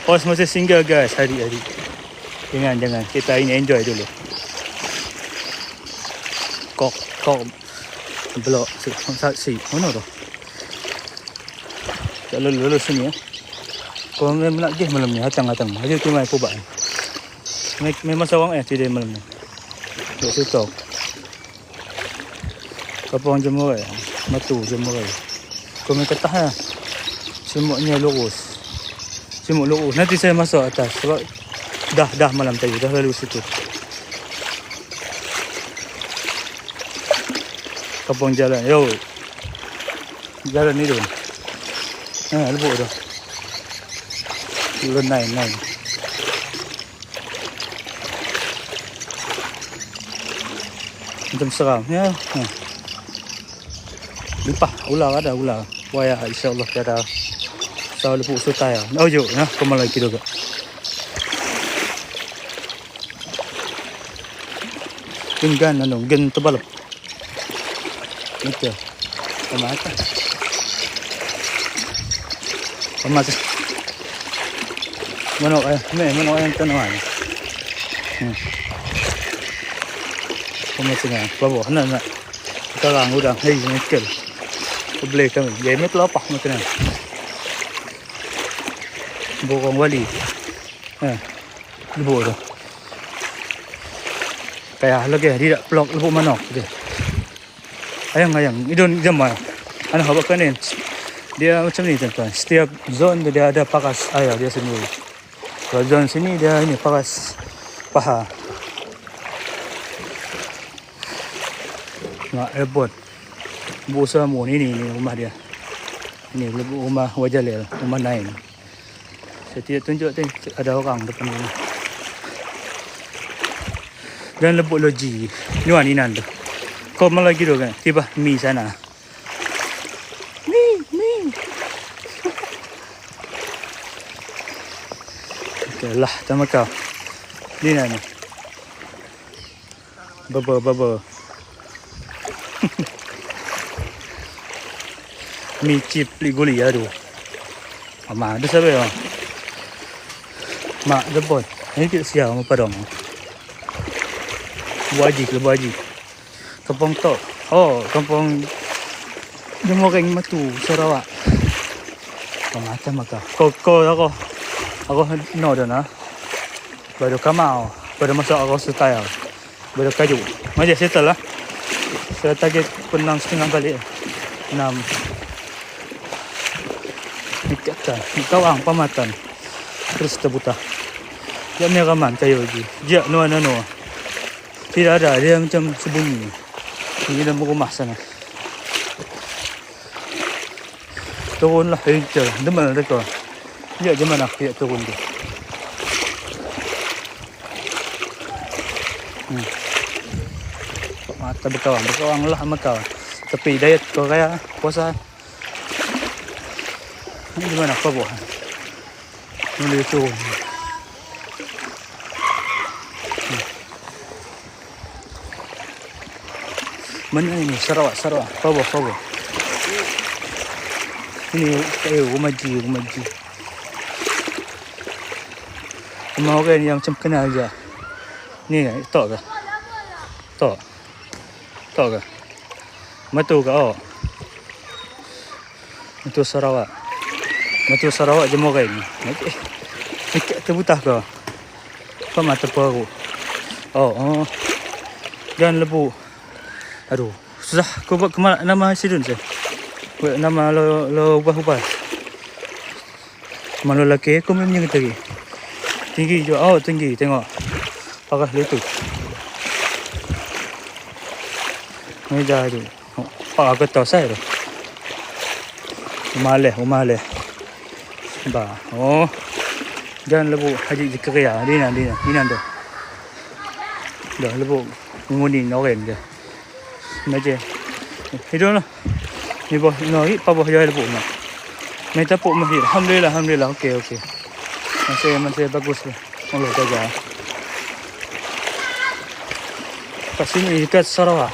Pos masih single guys hari-hari. Jangan kita ini enjoy dulu. Kok blok si mana tu? Tak lalu sini ya. Kau nak pergi malam ni hatang. Aja tu mai pobak. Memang sawang tidak malam ni. Tak situ. Kampung Jemurang, Matu Jemurang. Kau main ketah lah. Semuknya lurus. Nanti saya masuk atas sebab dah malam tadi. Dah lalu situ. Kampung jalan. Yo. Jalan ni tu. Lebuk tu. Turun naik. Macam seram. Ya. Limpah ular. Wah insya-Allah tiada selalu lepuk sutai. Oh jo, kembali lagi juga. Gen tebal. Itu. Pemata. Mana yang tanuan. Pemata. Babo, nak. Sekarang udah mikir. Boleh kami. Game tu apa macam ni? Borong wali. Lebu tu. Kayak lagi dia blok lebu mana dia. Ayang. Idon jamai. Anak habaq kan ni. Dia macam ni tuan-tuan. Setiap zone dia ada pakas air dia sendiri. Kalau zone sini dia ini pakas paha. Nak airport. Busa mu ni rumah dia. Ini rumah Wajalil, rumah Naim. Saya tidak tunjuk tu ada orang depan ni. Dan lebuk loji. Nuan inan tu. Kau malah gitu kan. Tiba mi sana. Mi. Okeylah, sama kau. Ni nana. Baba. Mi chip li guli aduh. Ama ada siapa ya? Mak debot. Ini kita siap apa dong? Buaji. Kampung Tok. Oh, kampung Jemurang Matu Sarawak. Macam maka. Kau aku no dah na. Baru kamau. Baru masuk aku style. Baru kaju. Macam settle lah. Saya target penang setengah balik. 6. Ikatan, kawang pamatan. Terus terbuta. Dia meraman kayu lagi. Dia nuan. Tidak ada, dia macam sembunyi. Ini dalam rumah sana. Turunlah hijau. Demal dekat. Dia je mana dia turun tu. Mata berkawang lah sama kau. Tapi diet kau kayak puasa. Ini gimana apa buah? Ini tu. Mana ini Sarawak. Apa buah? Ini umaji. Rumah orang yang macam kenal je. Ni tok ke? Tok ke? Matu ke? Oh. Matu Sarawak je orang ni. Dekat terbutah ke? Apa mata paru? Oh. Jangan lebu. Aduh, susah. Kau buat nama Sidun je. Buat nama lo ubah-ubah. Malu lelaki aku memang macam tadi. Tinggi je. Oh, tinggi. Tengok. Parah lutut. Meja tu. Aku tahu saya tu. Umaleh. Bah. Oh. Jangan lebu haji dikeria. Dina tu. Dah lebu menguning orang dia. Macam. Hidup lah. Ni bawah ni pa bawah jaya lebu nak. Mai tapuk masjid. Alhamdulillah. Okey. Masih bagus lah. Allah jaga. Kat sini dekat Sarawak.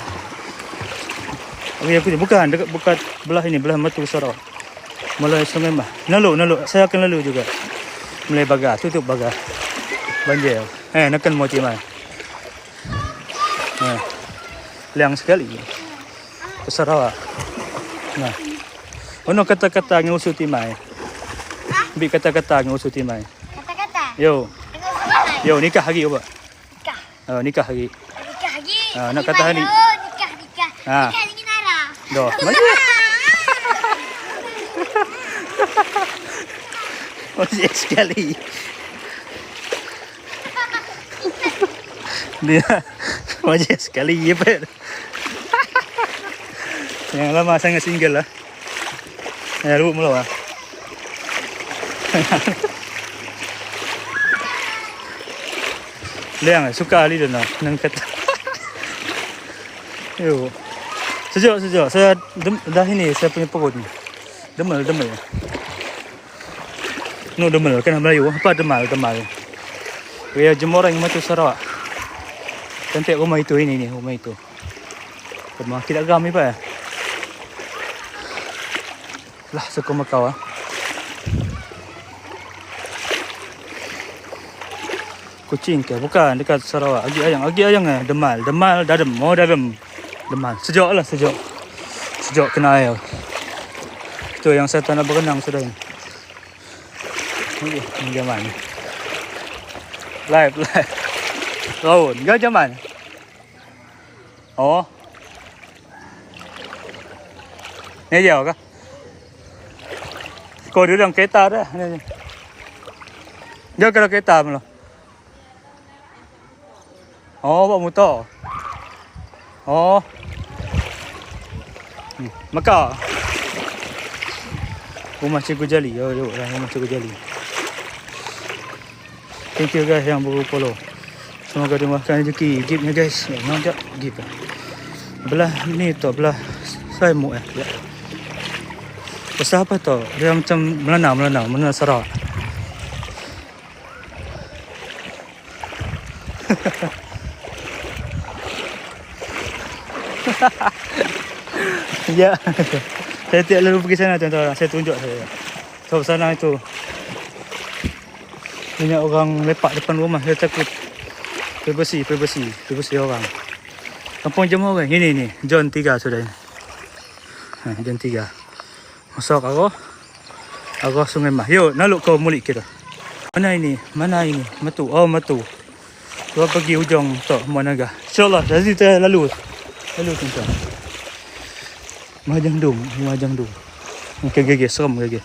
Aku bukan dekat belah ini, belah Matu Sarawak. Mulai Sungai Mah. Lalu saya akan lalu juga. Mulai Bagar, tutup Bagar. Banjir. Nakan mau timai. Liang sekali. Ke Sarawak. Nah. Ono kata-kata ngusu timai. Bi kata-kata ngusu timai. Kata-kata. Yo, nikah hari apa? Nikah hari. Nak kata hari. Nikah. Ah. Nikah dengan Nara. Doh, mana? Masih sekali. Dia masih sekali ya, Pak. Yang lama sangat single lah. Lu mulu ah. Liang suka ali dah nang kata. Yo. Sejak. Saya dah ini saya punya perut ni. Demel. No demel kan Melayu. Apa demel? Dia jemur orang Matu Sarawak. Cantik rumah itu ini rumah itu. Rumah kita gam ni Pak. Lah suka Makau ah. Kucing ke? Bukan dekat Sarawak. Agi ayang Demal dadem. Demal. Sejak. Sejak kena air. Itu yang saya tak nak berenang sudah. Ini zaman. Live. Raun. Kau zaman. Oh. Ni jauh kah? Kau dia dalam kereta dah. Dia kalau kereta malah. Oh, bawa motor. Oh. Maka. Rumah Cikgu Jali. Rumah Cikgu Jali. Thank you guys yang baru follow. Semoga dimurahkan rezeki. Giftnya guys. Nampak gift. Belah ni tu, belah saya mu ya. Pasal apa tu? Dia macam melenang Sarawak. Ya. Saya tidak lalu pergi sana tuan-tuan. Saya tunjuk saya. Sebab sana itu banyak orang lepak depan rumah. Saya takut privasi orang. Kampung Jemur orang. Ini John 3 sudah ini. John 3. Masuk arah Sungai Mah. Yo, naluk kau mulik kita. Mana ini? Matu. Oh, Matu. Kau pergi ujung tu Muanaga. InsyaAllah dari kita lalu tuan-tuan. Mahjong Dum. Gege seram gege.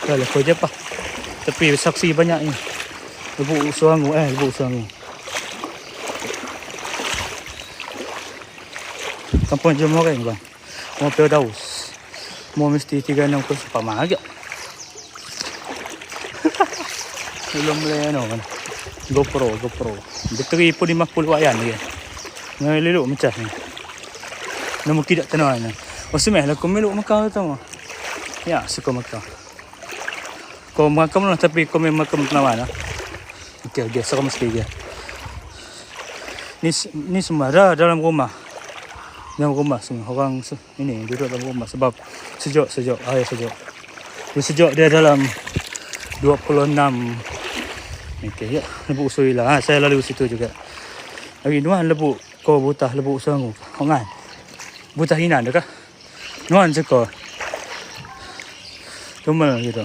Kalau kau je pak. Tapi saksi banyak ni. Lebu Suangu. Kampung Jemur orang bang. Mau Firdaus. Mau mesti 360 super mahal. Belum boleh kan. GoPro. Bateri pun 50 watt lagi. Ngai leluk macam ni. Nama tidak tenang. Osmeh lah kau meluk makan tu. Ya, suka makan. Kau makan lah tapi kau memang makan mana? Okey, seram sikit dia. Ni semua dah dalam rumah. Dalam rumah semua. Orang ini duduk dalam rumah sebab sejuk, air sejuk. Sejuk dia dalam 26. Okey, ya. Lebu usui lah. Saya lalu situ juga. Lagi nuan lebu. Kau butah lebu usangu. Hongan. Butah hinan dah kah? Nuan seko. Tumal gitu.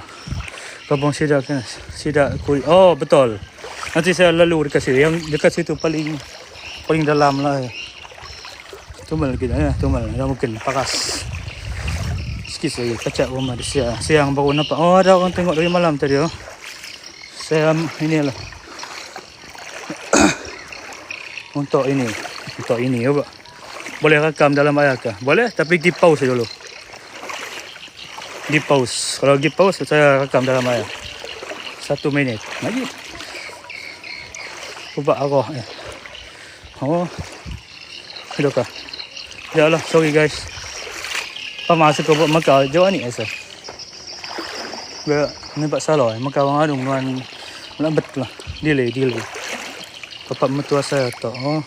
Kampung Sidak kan. Sidak Kuri. Oh, betul. Nanti saya lalu dekat situ. Yang dekat situ paling dalam lah. Tumal gitu ya. Tumal. Dah mungkin pakas. Sikit lagi. Kacak rumah dia siang baru nampak. Oh, ada orang tengok dari malam tadi. Oh. Saya inilah untuk ini apa? Boleh rekam dalam air ke? Boleh, tapi pergi pause dulu. Di pause. Kalau pergi pause saya rekam dalam air. 1 minit lagi. Ubah arah ya. Oh. Hidupkah? Ya Allah, sorry guys. Pamas aku buat makan jauh ni asal. Dia nampak salah makan orang adung dengan lambat lah. Delay. Bapak mertua saya tak. Oh.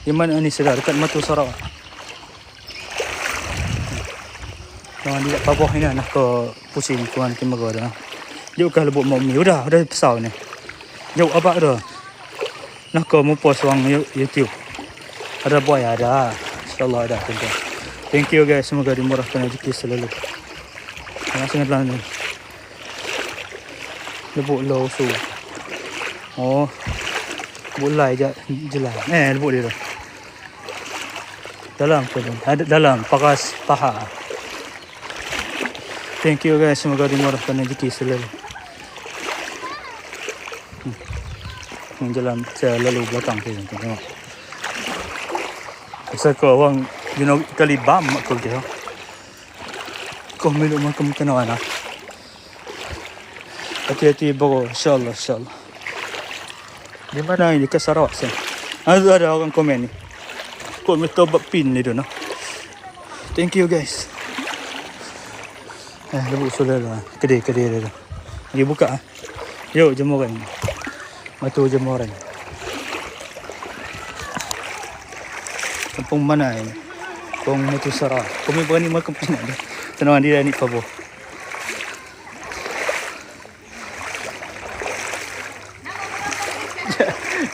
Di mana ni sudah dekat Matu Sarawak. Jangan dia bawah ni nak ke pusing tuan kamera dah. Jauh kah lebuk mau mi udah besar ni. Jauh apa dah. Nak ke mau post orang YouTube. Ada boy ada. Insyaallah ada tuan. Thank you guys, semoga dimurahkan rezeki selalu. Terima kasih sangat ni. Lebuk low su. Oh. Bulai je jelas. Lebuk dia tu. Dalam tu. Ada dalam pakas paha. Thank you guys, semoga dimurahkan rezeki selalu. Jalan saya lalu belakang tu tengok. Saya kau orang kali bam mak kau dia. Kau meluk makan mana? Hati-hati bro, insyaallah. Di mana ini ke Sarawak sini? Ada orang komen ni. Kau minta buat pin ni tu no. Thank you guys. Lebuk sudah lah. Kedai dia tu. Dia buka ah. Yuk jemuran. Matu jemuran. Kampung mana ini? Kampung Matu Sarawak. Kau berani makan pin ada. Tenang dia ni pabo.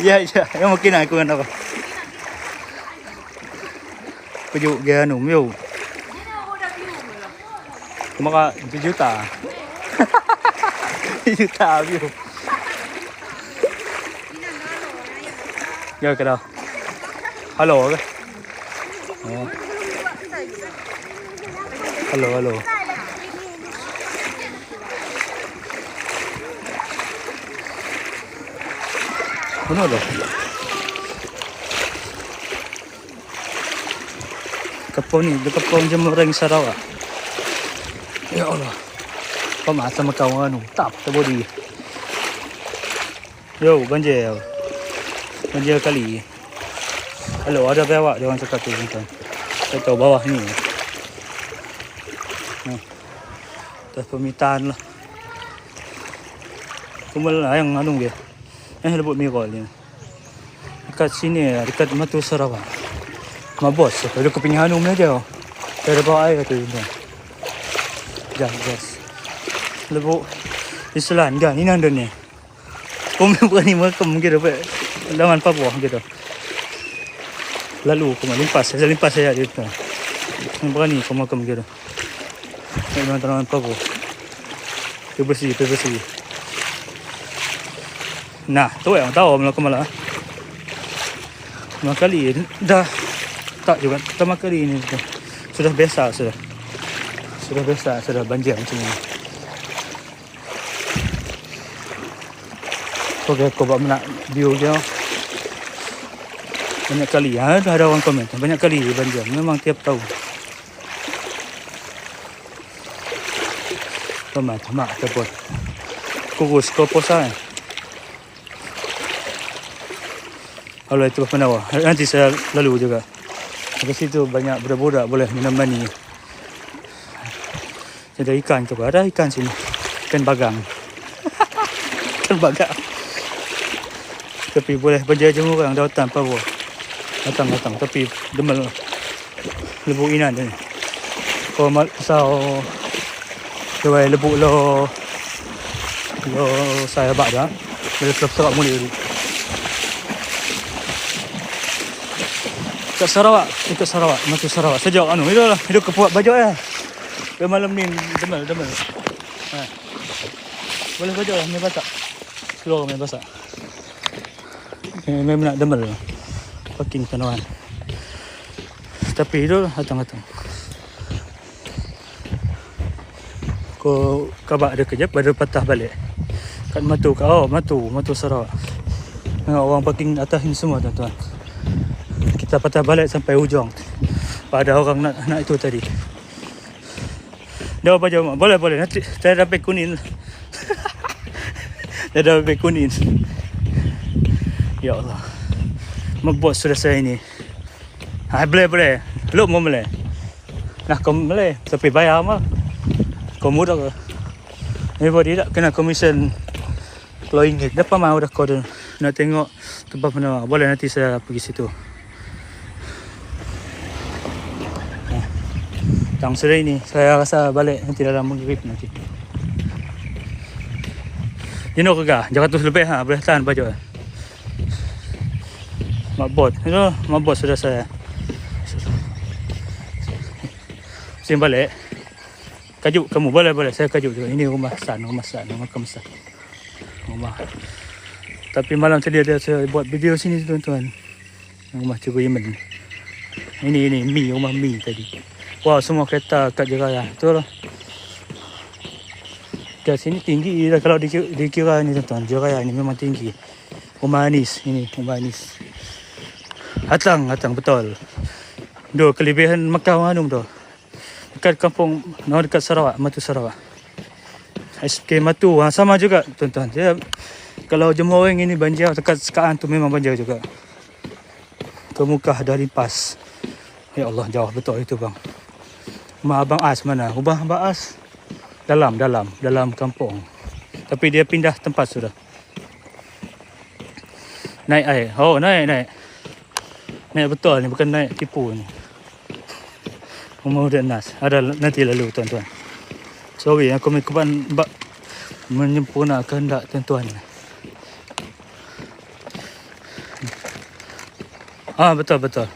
Ya, yang mungkin aku kan apa. Pujuk dia anu, mio. Maka 1 juta. 1 juta view. Ya ke dah. Halo ke? Oh. Halo. Mana dah? Kapau ni, dekat Kapau Jemuran Sarawak. Ya Allah. Kau masa makan orang tap terbodi. Yo, banjir kali. Halo, ada bewak dia orang cakap tu tuan. Saya tahu bawah ni. Dah permintaan lah. Kumpul lah yang anu dia. Lebut mirror ni. Dekat sini, dekat Matu Sarawak. Mabos, ada kepingan anu aja. Saya ada bawa air tu. Jas. Lebut Islan kan, ini anda ni. Kau berani mereka mungkin dapat lawan Papua gitu. Lalu kau limpas saya dia tu. Berani kau makan gitu. Lawan Papua. Bersih. Nah, tu yang tahu melakukan malah. Lima kali dah tak juga. Pertama kali ini sudah biasa sudah banjir macam ni. Kau buat nak view dia. Banyak kali ada orang komen. Banyak kali banjir. Memang tiap tahun. Tamak terbot. kurus ke posa kan. Kalau itu Penawa. Nanti saya lalu juga. Di situ banyak budak-budak boleh menemani. Ada ikan tu, ada ikan sini. Ikan bagang. Ikan bagang. Tapi boleh berjaya orang datang apa. Datang. Tapi demal lebu inan ni. Kalau pasal Kewai lebuk lo saya bak dah. Boleh serak muli dulu. Kat Sarawak, Matu Sarawak. Sejak hidup kepuat bajak ya. Ke malam ni demal. Ha. Boleh bajak lah, main basak. Keluar main basak. Memang nak demal. Parking Tanawan. Tapi itu datang. Kau kabak ada kejap, baru patah balik. Kat Matu Sarawak. Tengok orang parking atas ni semua tuan-tuan. Kita patah balik sampai hujung. Pada orang nak itu tadi. Dah apa jawab? Boleh. Nanti saya dapat kuning. Dah dapat kuning. Ya Allah. Membos sudah saya ini. Boleh. Lu mau boleh. Nah, kau boleh. Tapi bayar mah. Kau mudah ke? Everybody tak kena komisen RM10. Dapat mau dah kau dah. Nak tengok tempat mana. Boleh nanti saya pergi situ. Tang sore ini saya rasa balik nanti dalam maghrib nanti. Jino ke gah? 100 lebih boleh tahan baju. Mabot. Mabot sudah saya. Sim balik. Kajuk kamu boleh saya kajuk juga. Ini rumah Kamsan. Rumah. Tapi malam tadi ada saya buat video sini tuan-tuan. Rumah Cikgu Yemen. Ini rumah Mi tadi. Wah, semua kereta kat Jiraya. Betul lah. Kat sini tinggi dah kalau dikira ni tuan-tuan. Jiraya ni memang tinggi. Rumah Anis. Ini rumah Anis. Hatang betul. Dua kelebihan Mekah Manum tu. Dekat kampung, dekat Sarawak, Matu Sarawak. SK Matu, sama juga tuan-tuan. Dia, kalau Jemoring ini banjir, dekat sekaan tu memang banjir juga. Kemukah dah lipas. Ya Allah, jauh betul itu bang. Rumah Abang As mana? Rumah Abang As dalam kampung. Tapi dia pindah tempat sudah. Naik air. Oh, naik. Naik betul ni, bukan naik tipu ni. Rumah Udat Nas. Ada nanti lalu tuan-tuan. Sorry, aku menyempurnakan kehendak tuan-tuan. Betul.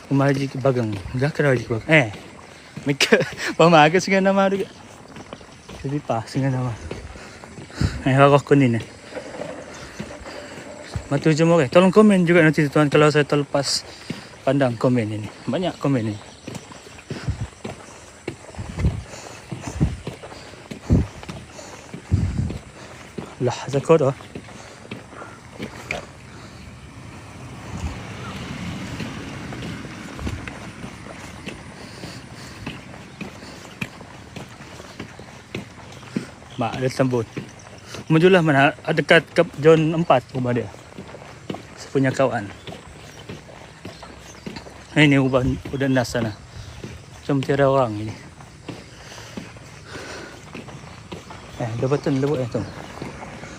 Rumah Haji Bagang. Dah kena Haji Bagang. Mereka Mama agak singa nama juga. Jadi pas singa nama. Harah kuning ni. Matu Jemoring. Tolong komen juga nanti tuan kalau saya terlepas pandang komen ini. Banyak komen ni. Lah, zakot dah. Mak ada tembut. Majulah mana dekat John 4 rumah dia. Saya punya kawan. Ini udah nas sana. Macam tiada orang ini. Dapatan lebut tu.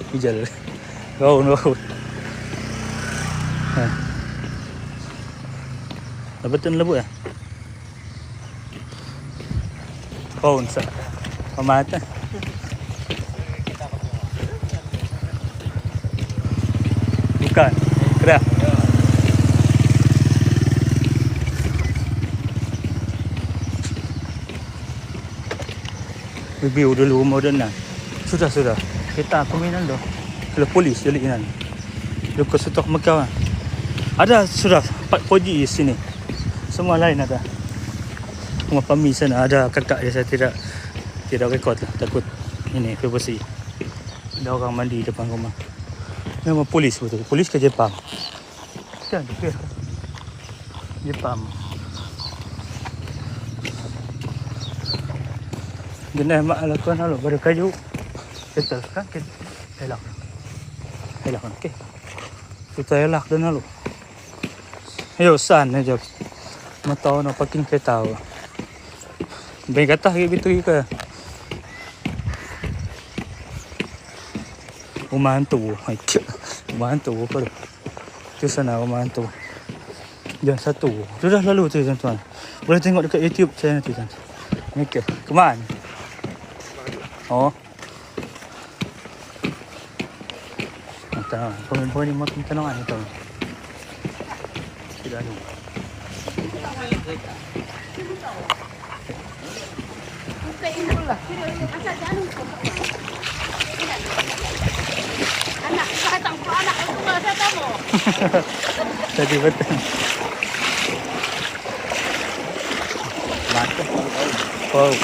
Hijal. Gaun. Dapatan lebut Gaun sa. Pamata. Bukan. Kerah. Review dulu moden lah. Sudah. Kita peminat dah. Kalau polis jadi kan. Lukas stok Mekah. Ada sudah 4 poji sini. Semua lain ada. Rumah Pami sana ada kakak dia, saya tidak rekod lah. Takut ini privacy. Ada orang mandi depan rumah. Memang polis betul. Polis ke Jepang. Kan dia. Jepang. Genah mak lakukan halu pada kayu. Betul kan? Elak. Elak kan. Okey. Kita elak dah lalu. Ayo san aja. Matau no parking kereta. Baik kata gitu ke. Rumah hantu. Rumah hantu apa tu? Itu sana rumah hantu. Jangan satu. Sudah lalu tu tuan-tuan. Boleh tengok dekat YouTube saya nanti kan. Okey. Ke mana? Oh. Tahu. Pemimpin ni makin tenang ni tahu. Tidak ada. Anak datang ke anak tua saya tahu. Jadi betul. Mata. Oh.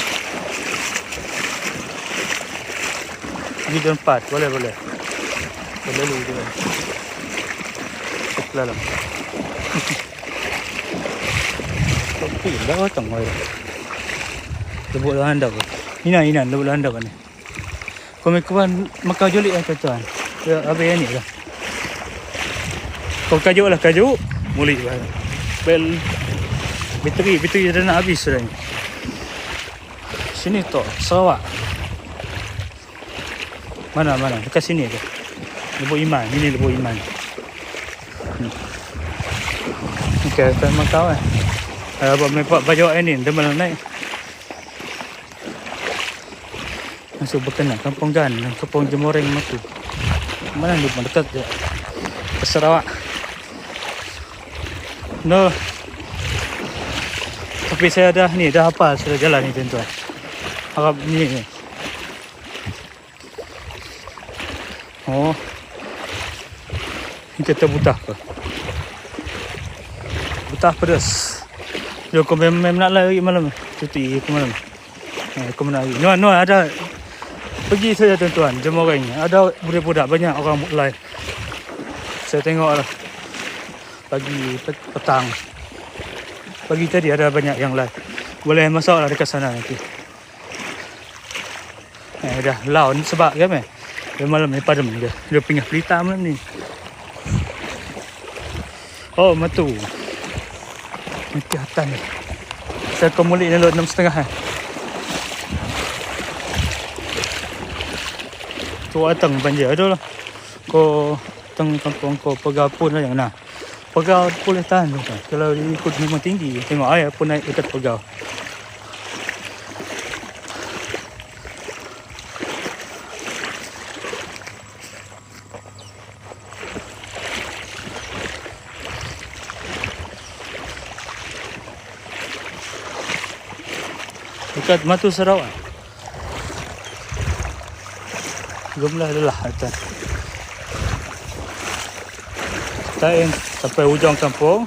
Ini jam 4. Boleh. Boleh dulu dia. Selalam. Tapi dah datang mai. Lebut anda apa? Ina lebut anda kan. Komikuan makan jolik tuan. Ya apa ni dah. Kau kajuk lah kajuk. Mulik bah. Bel bateri dah nak habis dah ni. Sini tu Sarawak. Mana dekat sini ke? Lebut Iman. Ini Lebut Iman. Okey, kita makan apa mepak baju ini demal naik. Masuk berkenal Kampung Gan, Kampung Jemoreng Matu. Mana ni dekat je. Ke Sarawak. No. Tapi saya dah hafal sudah jalan ni tuan-tuan. Harap ni. Oh. Ini kita butah ke? Butah pedas. Yo kau memang nak lari malam. Cuti ke malam. Kau nak lari. No ada. Pergi saja tuan-tuan. Jemoreng. Ada budak-budak banyak orang mulai. Saya tengok lah. Pagi petang. Pagi tadi ada banyak yang live. Boleh masuk lah dekat sana nanti. Dah laun sebab kan dia malam ni padam dia. Dia pinggah pelita malam ni. Oh, matu. Mati hatan ni. Saya kemulik ni lot 6.5 Tu atang banjir ada lah. Kau teng kampung kau pegang pun lah yang nak. Pegang boleh tahan tu kan. Kalau ikut memang tinggi. Tengok air pun naik dekat pegang. Dekat Matu Sarawak. Jumlah adalah atas. Kita end sampai hujung kampung.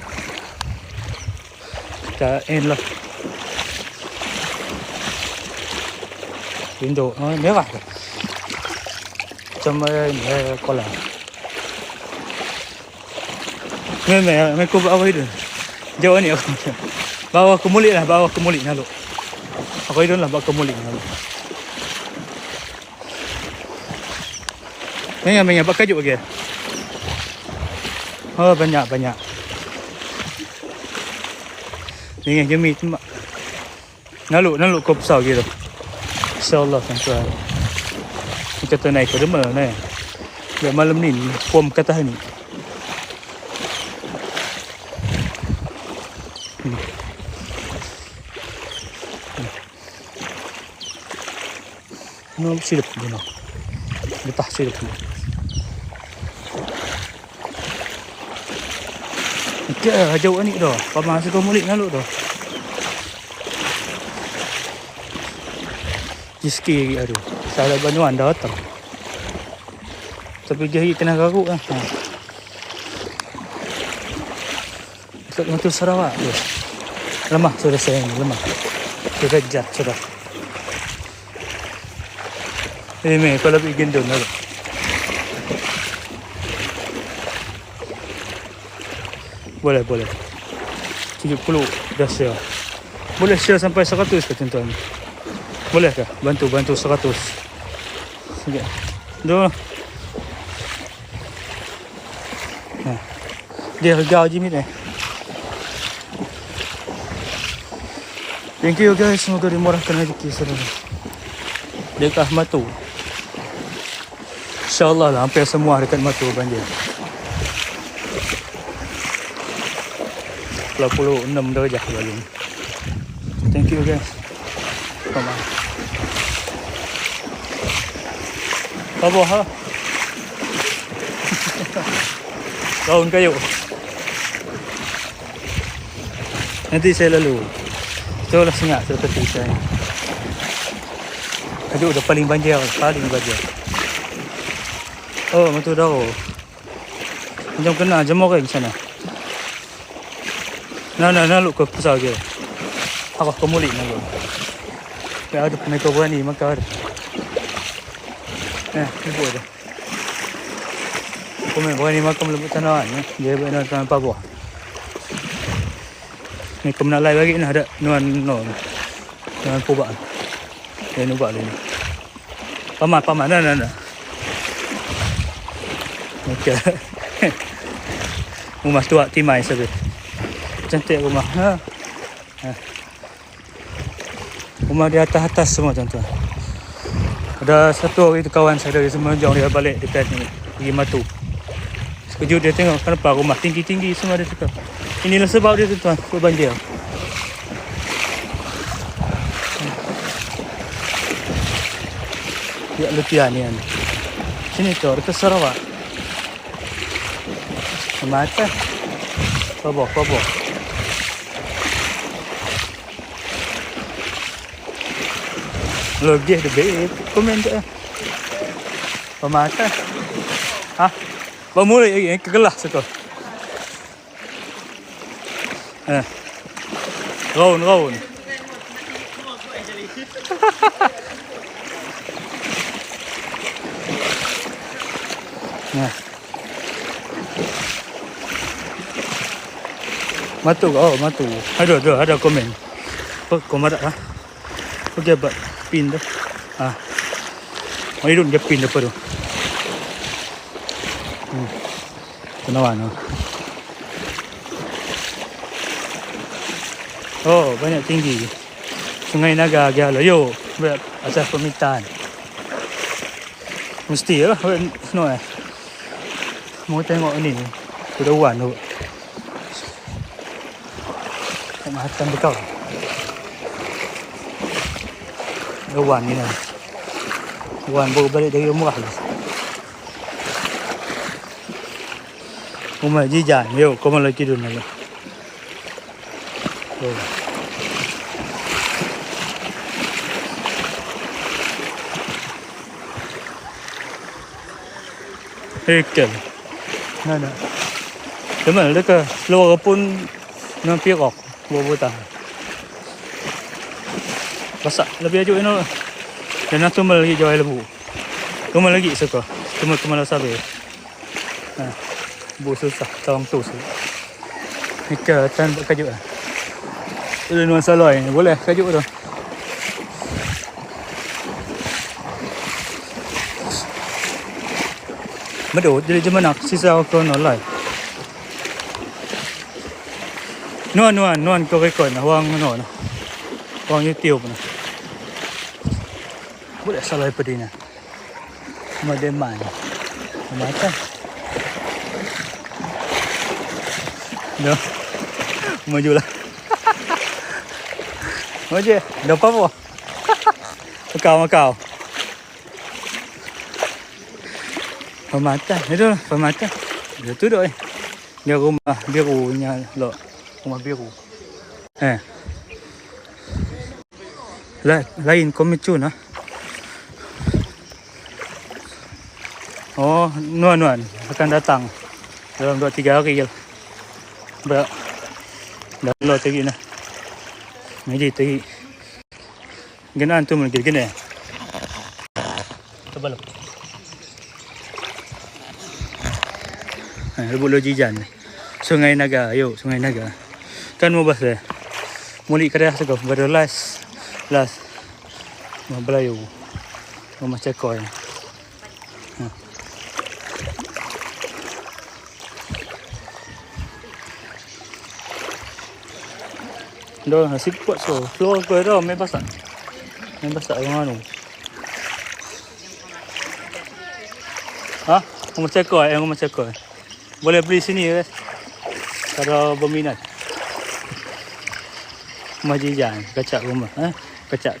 Kita end lah. Window merah ke? Macam ni kolam. Ni aku bawa itu. Jauh ni aku. Bawa kemulik lalu. Aku hidup lah bawa kemulik lalu. Ni yang banyak kajuk lagi. Oh banyak. Ni yang jemi tu. Nalu kau besar gitu. InsyaAllah tuan-tuan. Kita naik ke Demal ni. Biar malam ni pom kata ni. No silap dulu. Letah silap dulu. Okey, jauh ni dah. Paman masuk mulik lalu dah. Jiski aduh. Saya Banyuan dah datang. Tapi dia kena garuk lah. Dekat Matu Sarawak tu. Lemah sudah saya ni, lemah. Dia kejat sudah. Ini kalau bikin gendong lah. Boleh. 70 dah share. Boleh share sampai 100 ke tuan-tuan? Boleh ke? Bantu 100. Okey. Dah. Dia harga Jimmy ni. Thank you guys, semoga dimurahkan rezeki saudara. Dekat Matu. InsyaAllah lah hampir semua dekat Matu banjir. 26 darjah balik. Thank you guys. Come on. Apa ha? Daun kayu. Nanti saya lalu. Itulah sengat seperti saya. Kayu dah paling banjir. Oh, Matu Daro. Macam kena jam orang sana. Nah, lu ke pusat ke. Aku kemulik nak. Kalau ada mereka berani maka ada. Ibu ada. Aku main berani makan lembut tanaman. Dia benar tanam apa buah. Ni kemana lain lagi nak ada nuan pobak. Dia nubak ni. Paman. Nah. Okey. Rumah tua Timai saja. Cantik rumah. Rumah di atas semua tuan-tuan. Ada satu orang itu kawan saya dari Semenanjung, dia balik dekat ni pergi Matu. Sekejap dia tengok kenapa rumah tinggi-tinggi semua dia cakap. Inilah sebab dia tuan-tuan, sebab banjir. Ya lutian ni. Sini tu dekat Sarawak. Mata. Kobok. Logih tu baik. Komen tu. Pemata. Bermula lagi kegelah satu. Round. Matu. Ada komen. Komen ada. Okey, buat pin tu. Mari duduk dia pin depan tu. Kenawan. Oh, banyak tinggi. Sungai Naga Gialo. Yo, asal permintaan. Mesti lah. Mau tengok ni. Kudawan tu. Mahatan bekal. Wan ni lah. Wan baru balik dari rumah ni. Rumah Jijan. Yo, kau malah tidur lagi. Hekel. Mana? Teman dekat luar pun nak pirok. Buat-buatan. Basak lebih ajuk ini. Dan nak tumbal lagi jauh lembu. Tumbal lagi suka. Tumbal sabar. Bu susah. Tolong tu. Nika tan buat kajuk lah. Ini nuan saloi. Boleh kajuk tu. Madu jadi jemanak sisa kau nolai. Nuan kau rekod nah wang no. Wang YouTube nah. Boleh salah pedina. Mademan. Macam. No. Majulah. Maju. Dah apa? Makau. Pemata. Itu pemata. Dia tu doi. Dia rumah birunya lo. Rumah biru. Lain komicun ah. Oh, nuan akan datang dalam 2-3 hari je. Dah lo tadi nah. Meji tadi. Genaan tu mungkin gini. Coba lo. Rebut lo Jijan. Sungai Naga, Sungai Naga. Kan mau bahas dah. Mulik kerja sekau baru last. Mabelayu. Rumah Cekoi. Dah siput so. Floor ko dah may basah. May basah yang anu. Ha? Rumah cekoi, rumah cekoi. Boleh beli sini guys. Kalau berminat. Rumah jijan, kacak rumah. Kacak.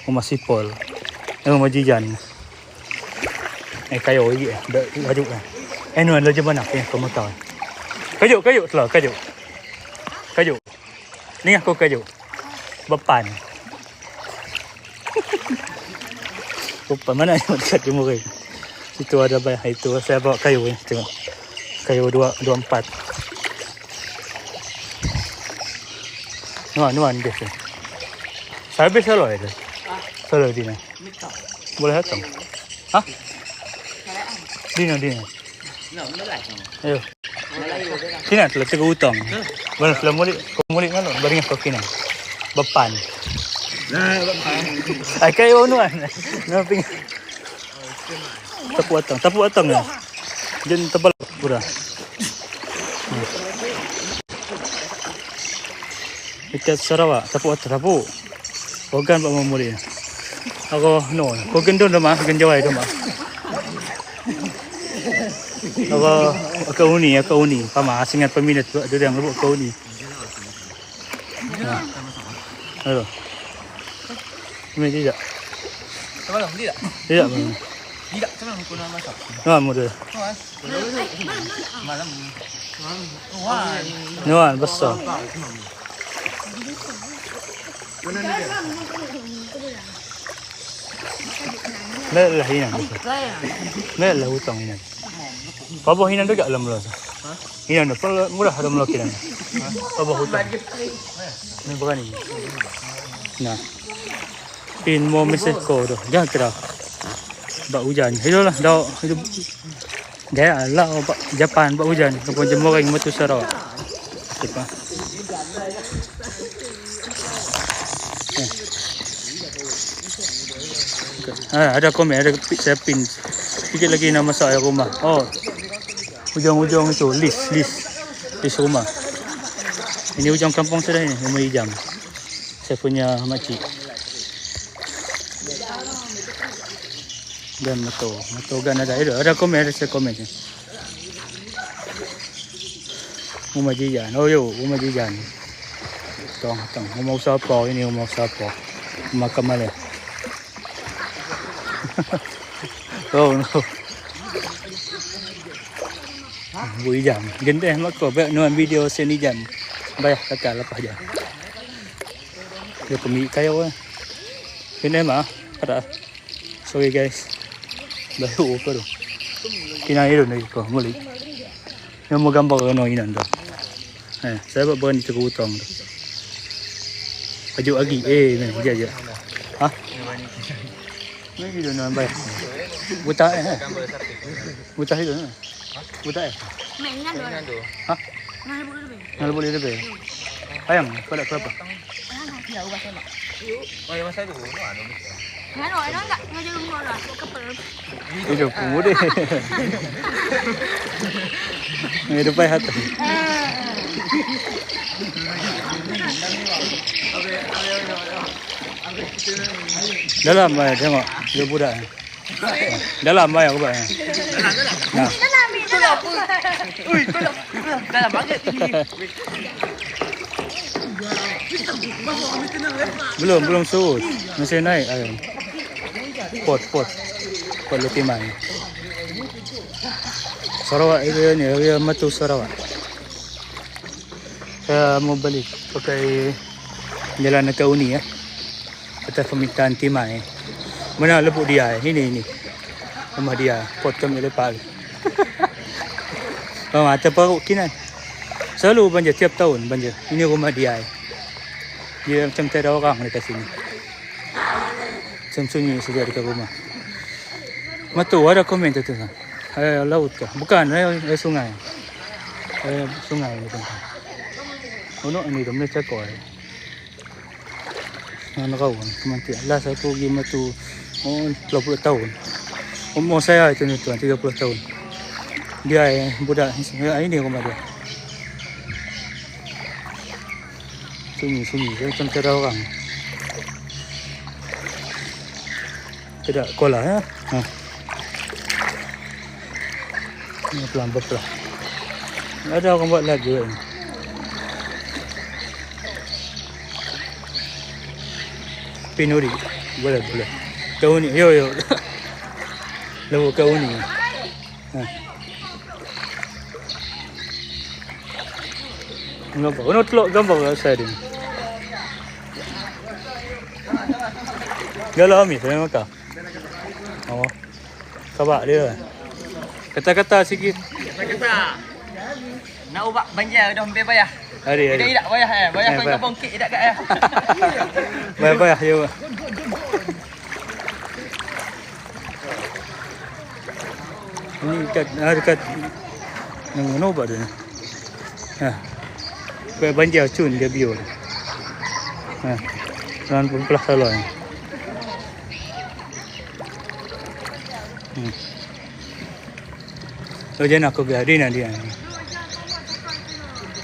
Rumah sipol. Rumah jijan. Kayu lagi dah kayu kan. Anu ada je mana yang kau makan. Kayu telah kayu. Ni aku kayu. Bepan. Bepan mana yang dekat timur ni. Situ ada banyak itu. Saya bawa kayu ni tengok. Kayu 24. Nuan dia. Saya habis selalu ada. Selalu di mana? Boleh datang. Ha? Dina. Ayo. Sini telah tengok hutang. Baru setelah mulik kan baring kau kena. Bepan. Kayu nuan. Nampak. Tapu atang ya. Jen tebal pura. Ikat Sarawak, tapu. Organ pak memuli. Ako no, ko gendon dah mah, genjawai dah mah. Ako uni. Pama asingat peminat tu yang lebok ke uni. Halo. Ini tidak. Semalam tidak? Tidak. Tidak, semalam aku nak masak. Muda. Malam. Nuan besar. Melah hinan. Melah hutang hinan. Papa hinan dekat dalam belas. Hinan murah dalam belas hinan. Papa hutang. Ni berani. Nah. Pin mau Mexico tu. Jangan kira. Bak hujan. Itulah dah hidup. Gaya lah bak Japan bak hujan. Kau jemur orang Matu Sarawak. Cepat. Ada komen, ada saya pin. Sikit lagi nak masak air rumah. Oh. Hujung-hujung itu list rumah. Ini hujung kampung saya ni, rumah hijam. Saya punya makcik. Dan motor kan ada komen, ada saya komen ni. Rumah jijan. Oh yo, rumah jijan. Tong. Rumah usaha apa ini, rumah usaha apa? Rumah Kamal ya. Oh no. Bu hijam. Gendeh mak ko baik nuan video sen hijam. Bayar kakak lepas je. Dia pemik kayu ah. Gendeh mah ada. Sorry guys. Baru ko tu. Kina itu ni ko muli. Yang mau gambar no inan tu. Saya buat berani cukup hutang tu. Baju lagi. Ni je. Ha? Ni video nak bayar. Buta Buta itu. Buta Mainan dulu. Ha? Ngal boleh lebih. Ayam, pada berapa? Ya, ubah sama. Oh, yang masa dulu anu. Ngano, enggak ngajar rumah lah, kepel. Hidup muda. Hidup baik hati. Dalam bayar tengok dia budak. Dalam bayar aku bayar. Nah. Dalam banget ini. Belum surut. Masih naik ayam. Pot lutiman. Sarawak itu ni, area Matu Sarawak. Saya mau balik pakai jalan ke Uni ya. Atas permintaan Timai. Mana lebuk dia? Ini. Rumah dia. Pot kami lepas. Mata paruk kinan. Selalu banjir tiap tahun banjir. Ini rumah dia. Dia macam tak ada orang dekat sini. Macam sunyi saja dekat rumah. Matu ada komen tu kan. Laut kah? Bukan, sungai. Sungai macam tu. Ono ni tu Malaysia kau. Mana kau mati. Last aku pergi Matu 20 tahun. Umur saya itu 30 tahun. Dia budak ini rumah dia. Sunyi-sunyi macam tiada orang. Tidak kolah ya. Ha. Ini pelan berpelan. Ada orang buat lagu kan. Pinuri. Boleh. Kau ni. Yo. Lagu kau ni. Ha. Gambar. Ono telok gambar saya ni. Galah Amis saya makan. Oh. Kabak dia. Kata-kata sikit. Kata. Nak ubah banjir dah hampir bayar. Hari. Tidak bayar Bayar kau bayar. bongkit dak kat Bayar ya. Ini dekat yang mana buat dia? Ha. Bayar banjir cun dia bio. Ha. Dan pun pelah salah. So jangan aku biarin dia.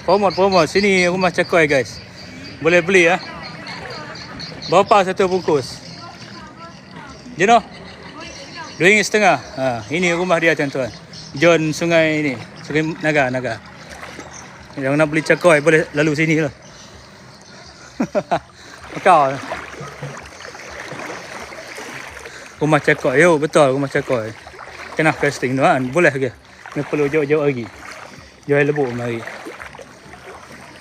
Promote sini rumah Cakoi guys. Boleh beli ya. Berapa satu bungkus? Jeno. RM2.50. Ha, ini rumah dia tuan-tuan. John Sungai ini, Sungai Naga. Yang nak beli Cakoi boleh lalu sini lah. Kau. Rumah Cakoi. Yo, betul rumah Cakoi. Kena casting tu kan. Boleh ke? Ni perlu jauh-jauh lagi. Jauh lebuk mari.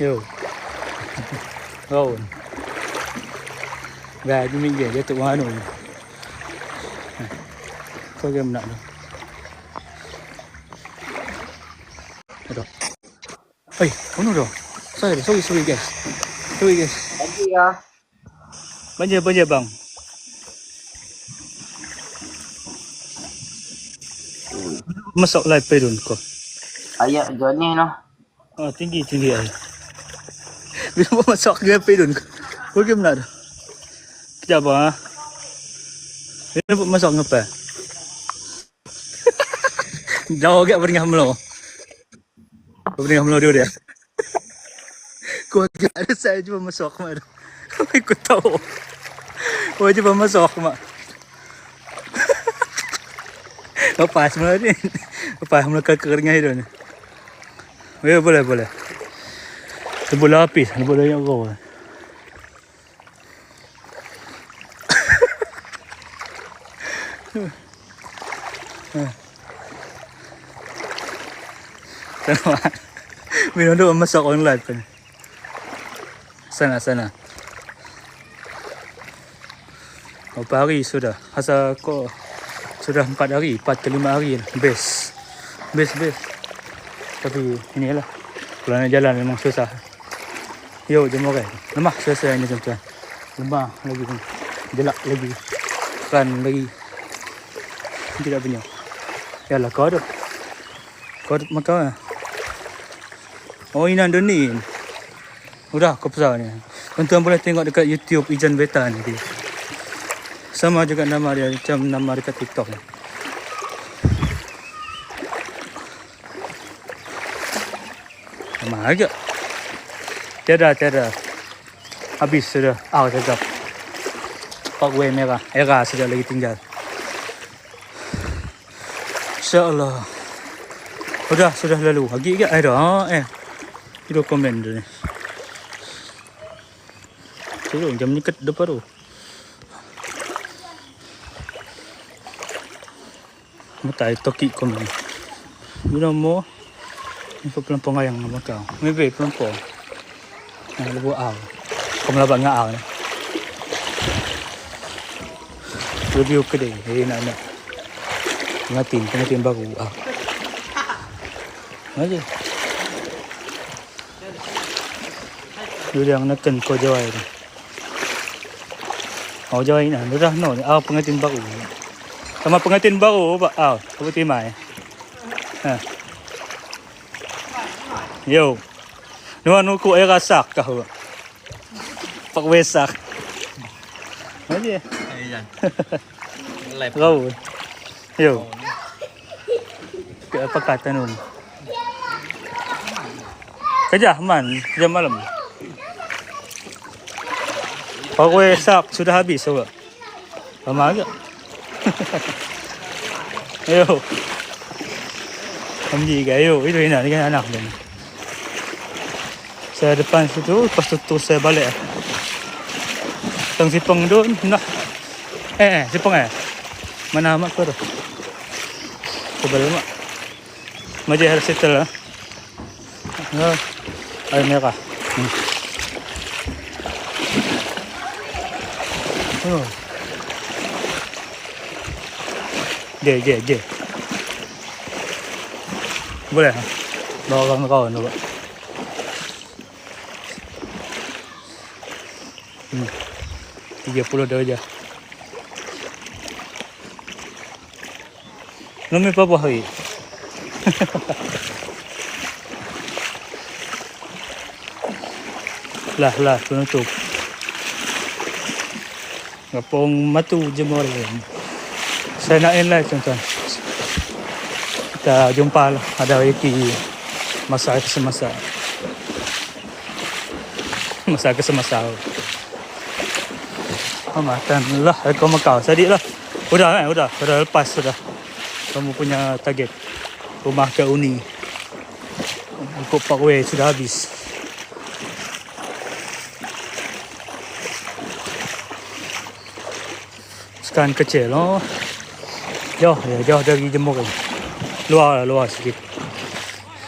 Yo. Raun. Gak ni minggir dia tu anu. Kau game nak tu. Aduh. Mana dah? Sorry guys. Lagi ya. Banjir bang. Masuk live pedun kau. Ayat Johnny noh. Oh, tinggi air. Bila mau masuk ke pedun kau. Kau game nak tu. Kejap bang. Bila mau masuk ngapa? Jauh agak beringat melo. Beringat melo dia. Kau agak ada saya cuba masuk mak. Aku tahu. Kau cuba masuk mak. Lepas mula ni. Lepas mula kekeringan itu ni. Ya boleh. Sebut lapis. Sebut banyak orang. Tengok. Minum tu masuk online pun. Sana. Berapa hari sudah? Asal kau sudah 4 hari, 4 ke 5 hari. Best. Tapi inilah. Kalau nak jalan memang susah. Yo, jom orang. Lemah selesai ni tuan-tuan. Lemah lagi pun. Jelak lagi. Kan lagi. Tidak punya. Yalah kau tu. Kau makan lah. Oh ini ada ni. Udah kau pasal ni. Tuan-tuan boleh tengok dekat YouTube Ijan Beta nanti. Sama juga nama dia macam nama dekat TikTok ni. Sama agak. Tiada. Habis sudah. Cakap. Parkway merah. Era sudah lagi tinggal. InsyaAllah. Sudah lalu. Lagi ke? Itu komen tu ni. Tolong jam ni kat depan tu. Matai toki komen. Bila mo ni pelampong ayang nama kau. Mebe pelampong. Lebu aw. Kau melabak ngak aw ni. Review kedai. Nak. Pengantin baru. Aja. Dia yang nak kau jawai ni. Jawai ni. Dah no. Pengantin baru. Sama pengantin baru pak. Kau timai. Yo. Nuan ku air sak kau. Pak wesak. Aja. Ayan. Kau. Yo. Apa kata nun? Kerja man, kerja malam. Parkway sak sudah habis awak. Lama agak. Ayo. Amji ke, ayo. Itu enak dengan anak dia. Saya depan situ, lepas tu terus saya balik. Teng Sipeng tu, nak. Sipeng Mana mak kau tu? Kebal mak. Majlis harus settle lah. Air merah. Oh. Je. Boleh? Bawa kawan-kawan tu, Pak. 30 darjah. Nama apa hari? lah penutup. Ngapong matu jemur. Saya nak end live tuan-tuan. Kita jumpa lah. Ada rezeki masa kesemasa. Masa kesemasa. Makan lah. Kau Macau. Sadik lah. Udah lepas sudah. Kamu punya target. Rumah ke Uni. Untuk Parkway sudah habis. Sekarang kecil loh. Jauh dari Jemur. Luar sikit.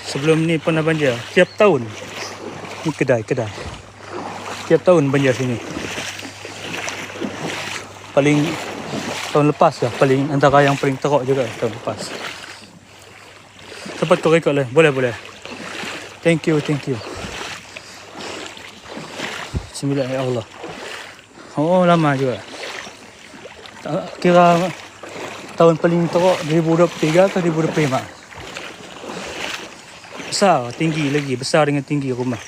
Sebelum ni pernah banjir. Tiap tahun. Ni kedai. Tiap tahun banjir sini. Paling tahun lepas lah. Antara yang paling teruk juga tahun lepas. Cepat kau rekod lah. Boleh. Thank you. Bismillah ya Allah. Oh lama juga. Kira tahun paling teruk 2023 atau 2025. Besar, tinggi lagi. Besar dengan tinggi rumah.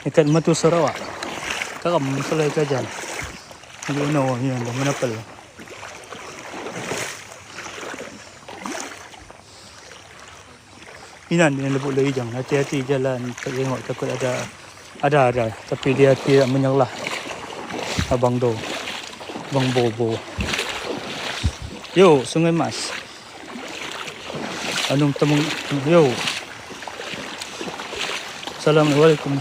Dekat Matu Sarawak. Karam Selai Kajan. You know, menapal. Inan dengan lebuk lejang. Hati-hati jalan. Tengok takut ada. Tapi dia tidak menyerlah. Abang Bobo. Yo, Sungai Mas. Anung temung. Yo. Assalamualaikum.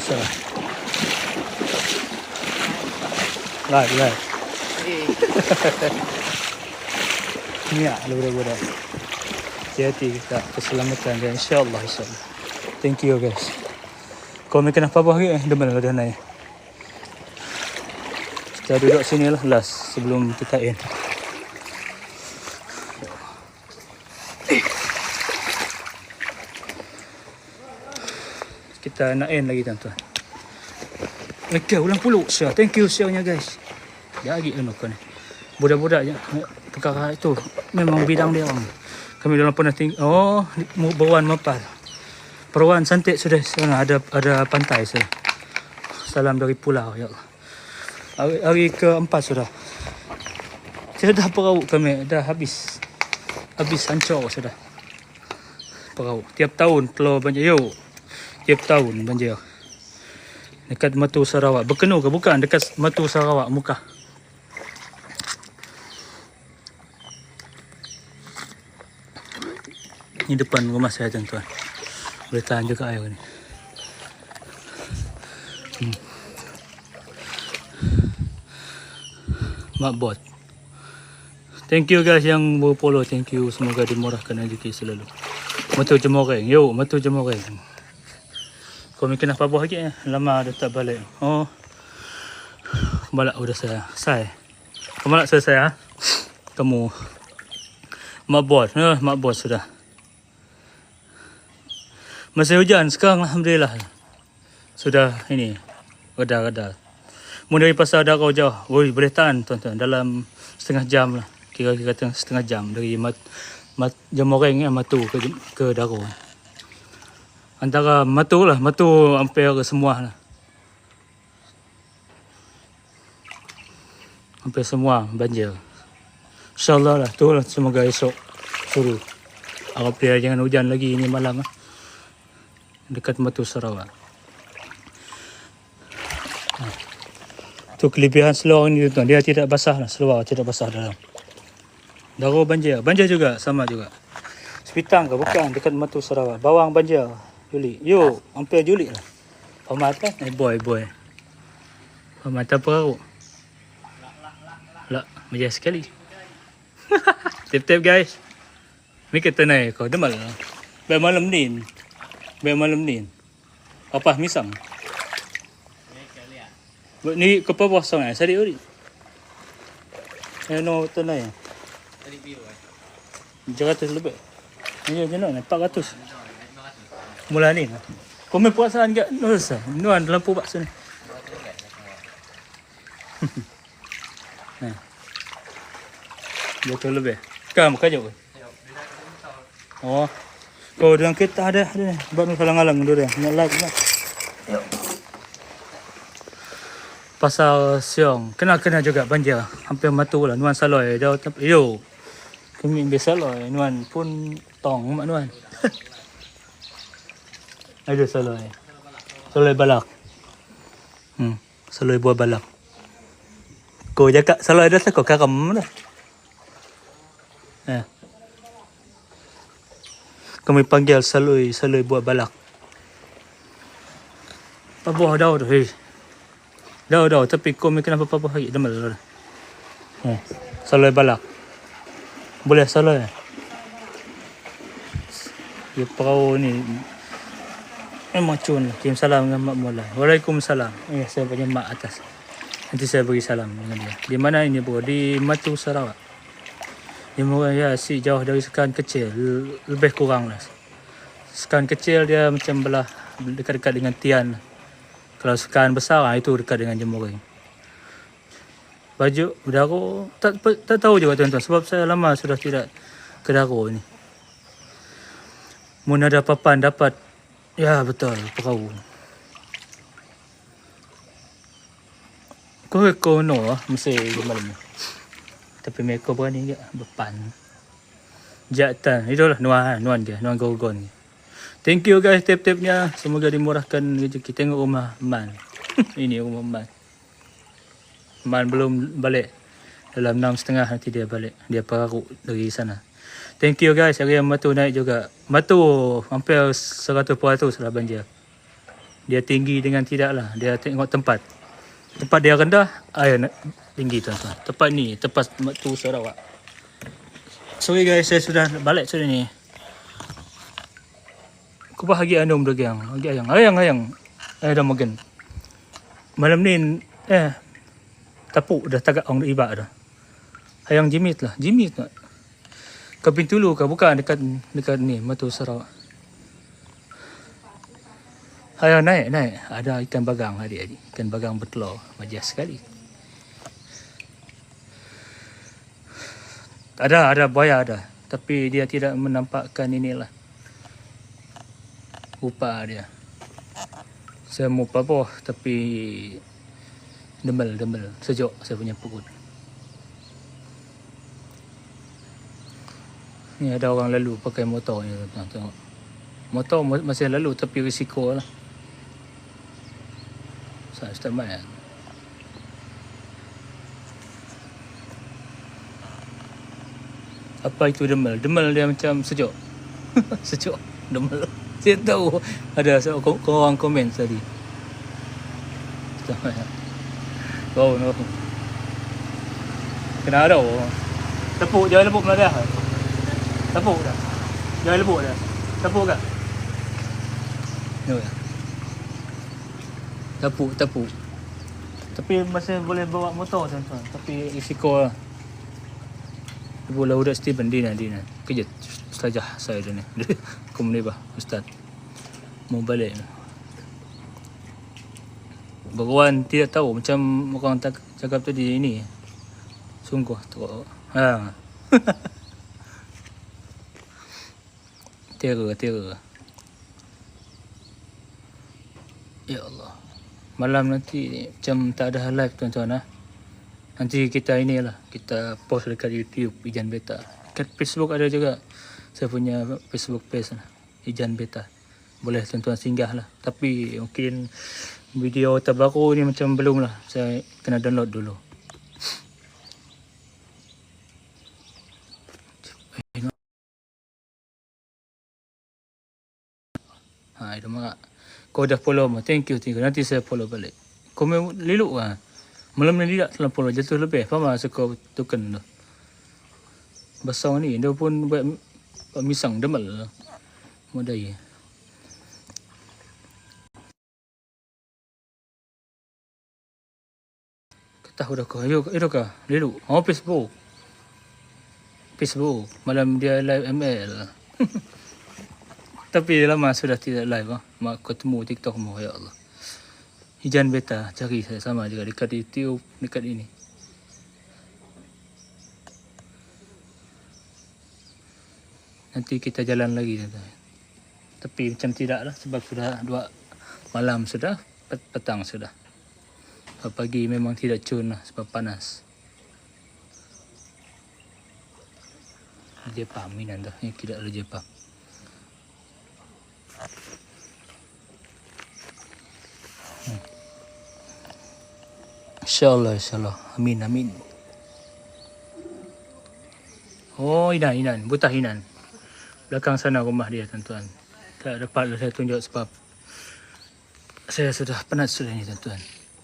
Live. Ni budak-budak. Hati-hati kita keselamatan dan insyaAllah. Thank you guys. Kau makan apa hari depan dah naik. Kita duduk sini lah last sebelum kita end. Kita nak end lagi tuan-tuan. Lagi ulang puluk share. Thank you share-nya guys. Dia lagi kan. Budak-budak je. Perkara itu memang bidang dia orang. Kami dalam pernah Berwan Mapal. Perwan Santik sudah sana ada pantai sudah. Salam dari pulau ya Allah. Hari keempat sudah. Sudah perahu kami dah habis hancur sudah. Perahu. Tiap tahun keluar banjir. Tiap tahun banjir. Dekat Matu Sarawak. Berkenu ke bukan dekat Matu Sarawak muka. Ini depan rumah saya tuan-tuan. Boleh tahan juga air ni. Mak Bot. Thank you guys yang follow. Thank you. Semoga dimurahkan rezeki selalu. Matu Jemoreng. Matu Jemoreng. Kau mikir apa buah lagi? Lama dah tak balik. Oh. Malak udah saya. Kau malak saya. Kamu. Mak Bot sudah. Masih hujan sekarang alhamdulillah. Sudah ini reda. Mun dari pasar Darau jauh. Boleh tahan tuan-tuan dalam setengah jam lah. Kira-kira setengah jam dari Jemoreng Matu ke Darau. Antara Matu hampir semua lah. Hampir semua banjir. InsyaAllah lah tu lah, semoga esok suruh. Harap dia jangan hujan lagi ini malam lah. Dekat Matu Sarawak. Tu kelebihan seluar ni tuan. Dia tidak basah lah. Seluar tidak basah dalam. Darah banjir. Banjir juga. Sama juga. Sepitang ke? Bukan. Dekat Matu Sarawak. Bawang banjir. Juli. Yo. Hampir Juli lah. Pamat kan? Boy. Pamat apa kau? Lah. Banjir sekali. Tip-tip guys. Mikir tenai kau. Demal lah. Baik malam ni. Apa misang? Ni ke bawah sangat. Sari ori. No tenai. 300 lebih. Ni jenak 400. Mula ni. Kau main perasaan ke? Nuan lampu bakso ni. Nah. 200 lebih. Kamu kajo. Oh. Kau dengan kereta ada. Buat ni halang-halang dulu dia. Nak like nak. Pasal siang. Kena juga banjir. Hampir matu lah. Nuan saloi. Yo. Kami biasa saloi. Nuan pun tong mak nuan. Ada saloi. Saloi balak. Saloi buah balak. Kau jaga saloi dah kau karam dah. Kami panggil saloi buah balak. Pabuh dah tu. Dah tapi kami kenapa pabuh lagi demal dah. Saloi balak. Boleh saloi. Dia perahu ni memang cun. Kirim salam dengan mak mula. Waalaikumsalam. Saya punya mak atas. Nanti saya bagi salam dengan dia. Di mana ini bro? Di Matu Sarawak. Dia murah ya, si jauh dari sekan kecil. Lebih kurang lah. Sekan kecil dia macam belah dekat-dekat dengan Tian. Kalau sekan besar itu dekat dengan Jemuring. Baju Daro tak tahu juga tuan-tuan. Sebab saya lama sudah tidak ke Daro ni. Mun ada papan dapat. Ya betul, perahu. Kau no mesti malam ni. Tapi mereka berani juga berpan. Jatan. Itulah nuan dia. Nuan Gorgon ni. Thank you guys tip-tipnya. Semoga dimurahkan rezeki. Tengok rumah Man. Ini rumah Man. Man belum balik. Dalam 6.30 nanti dia balik. Dia peraruk dari sana. Thank you guys. Hari yang Matu naik juga. Matu hampir 100% sudah banjir. Dia tinggi dengan tidak lah. Dia tengok tempat. Tempat dia rendah, air tinggi tuan-tuan. Tempat ni, tempat Matu Sarawak. Sorry guys, saya sudah balik sudah ni. Aku bahagia anum dagang. Ayang. Dah makan. Malam ni tapuk dah tagak orang ibak dah. Ayang jimit lah. Ke Pintulu ke bukan dekat ni Matu Sarawak. Ayang naik. Ada ikan bagang adik-adik. Ikan bagang bertelur. Majas sekali. Ada buaya ada. Tapi dia tidak menampakkan inilah. Rupa dia. Saya mau papoh tapi demel. Sejuk saya punya perut. Ni ada orang lalu pakai motor ni tuan-tuan tengok. Motor masih lalu tapi risiko lah. Saya start main. Apa itu demel? Demel dia macam sejuk. Sejuk. Demel. Saya tahu ada orang komen tadi. Oh no. Kena ada orang. Tepuk jangan lebuk meladah. Tepuk dah. Jangan lebuk dah. Tepuk kan? No. Tepuk. Tapi masih boleh bawa motor tuan-tuan. Tapi risiko lah. Ibu Lauda Steven Dina. Kejut. Setajah saya dia ni. Komunibah Ustaz. Mau balik. Berwan tidak tahu. Macam orang cakap tadi ini. Sungguh teruk. Terror. Ya Allah. Malam nanti macam tak ada live tuan-tuan lah. Nanti kita inilah. Kita post dekat YouTube Ijan Beta. Dekat Facebook ada juga. Saya punya Facebook page lah. Ijan Beta. Boleh tuan-tuan singgah lah. Tapi mungkin Video terbaru ni macam belum lah. Saya kena download dulu. Itu mak. Kau dah follow mah. Thank you. Nanti saya follow balik. Kau memang leluk lah. Malam ni tidak dalam follow. Jatuh lebih. Faham lah suka token tu. Basang ni. Dia pun buat misang. Demal lah. Modai. Tahu dah kau. Ayo kah? Leluk. Oh, Facebook. Malam dia live ML. Tapi lama sudah tidak live ah. Mak ketemu TikTok mu, ya Allah. Hijan beta cari saya sama juga dekat YouTube, dekat ini. Nanti kita jalan lagi. Tapi macam tidak lah sebab sudah 2 malam sudah, petang sudah. Pagi memang tidak cun lah sebab panas. Jepang minan dah, yang tidak ada Jepang. InsyaAllah. Amin. Oh, Hinan. Butah Hinan. Belakang sana rumah dia, tuan-tuan. Tak dapat saya tunjuk sebab saya sudah penat sudah ni, tuan-tuan.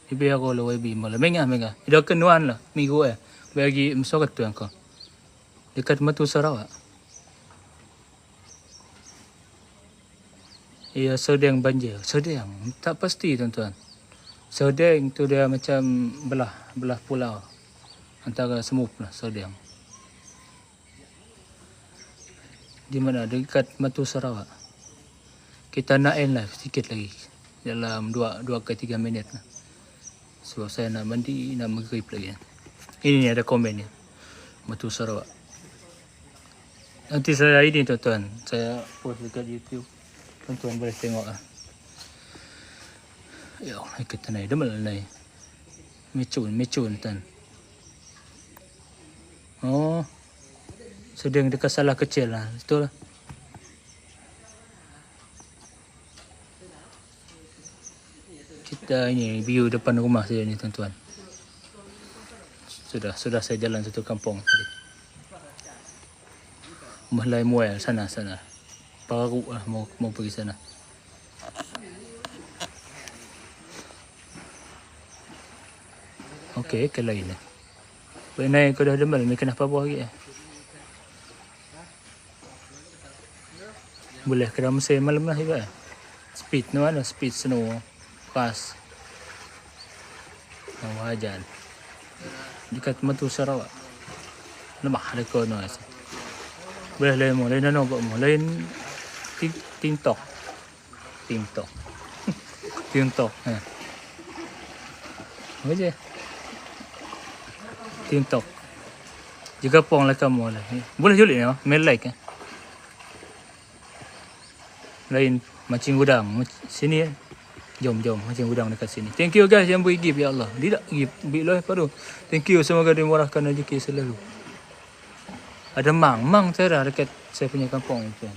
Ibu aku lah YB malah. Mengah. Dia kenuan lah. Minggu bagi masyarakat tu yang kau. Dekat Matu Sarawak. Ya, sedang banjir. Sedang. Tak pasti, tuan-tuan. Sedang tu dia macam belah pulau. Antara Semup lah, Sedang. Di mana? Dekat Matu Sarawak. Kita nak end live sikit lagi. Dalam 2 ke 3 minit lah. Sebab saya nak mandi, nak maghrib lagi. Ini ni ada komen ni. Matu Sarawak. Nanti saya ini, tuan-tuan. Saya post dekat YouTube. Tuan-tuan boleh tengok lah. Ya Allah, kita naik. Demal naik. Mecun, tuan. Oh. Sedang dekat salah kecil lah. Betul lah. Kita ini view depan rumah saya ni, tuan-tuan. Sudah saya jalan satu kampung tadi. Mahlai Muel sana. Paruk lah mau pergi sana. Okey, ke lain lah. Benar kau dah demal, ni kenapa buat lagi Boleh kena mesin malam lah juga. Speed no ano, speed snow. Pas. Wajan. Dekat Matu Sarawak. Lemah ada kau no. Boleh lain mo, lain ano mo, lain TikTok. TikTok. Apa je? TikTok. Jika pong lah kamu lah. Boleh julit ni, main like Lain mancing gudang. Sini Jom mancing gudang dekat sini. Thank you guys yang beri gift, ya Allah. Tidak gift, beri padu. Thank you, semoga dimurahkan rezeki selalu. Ada mang saya dekat saya punya kampung tu.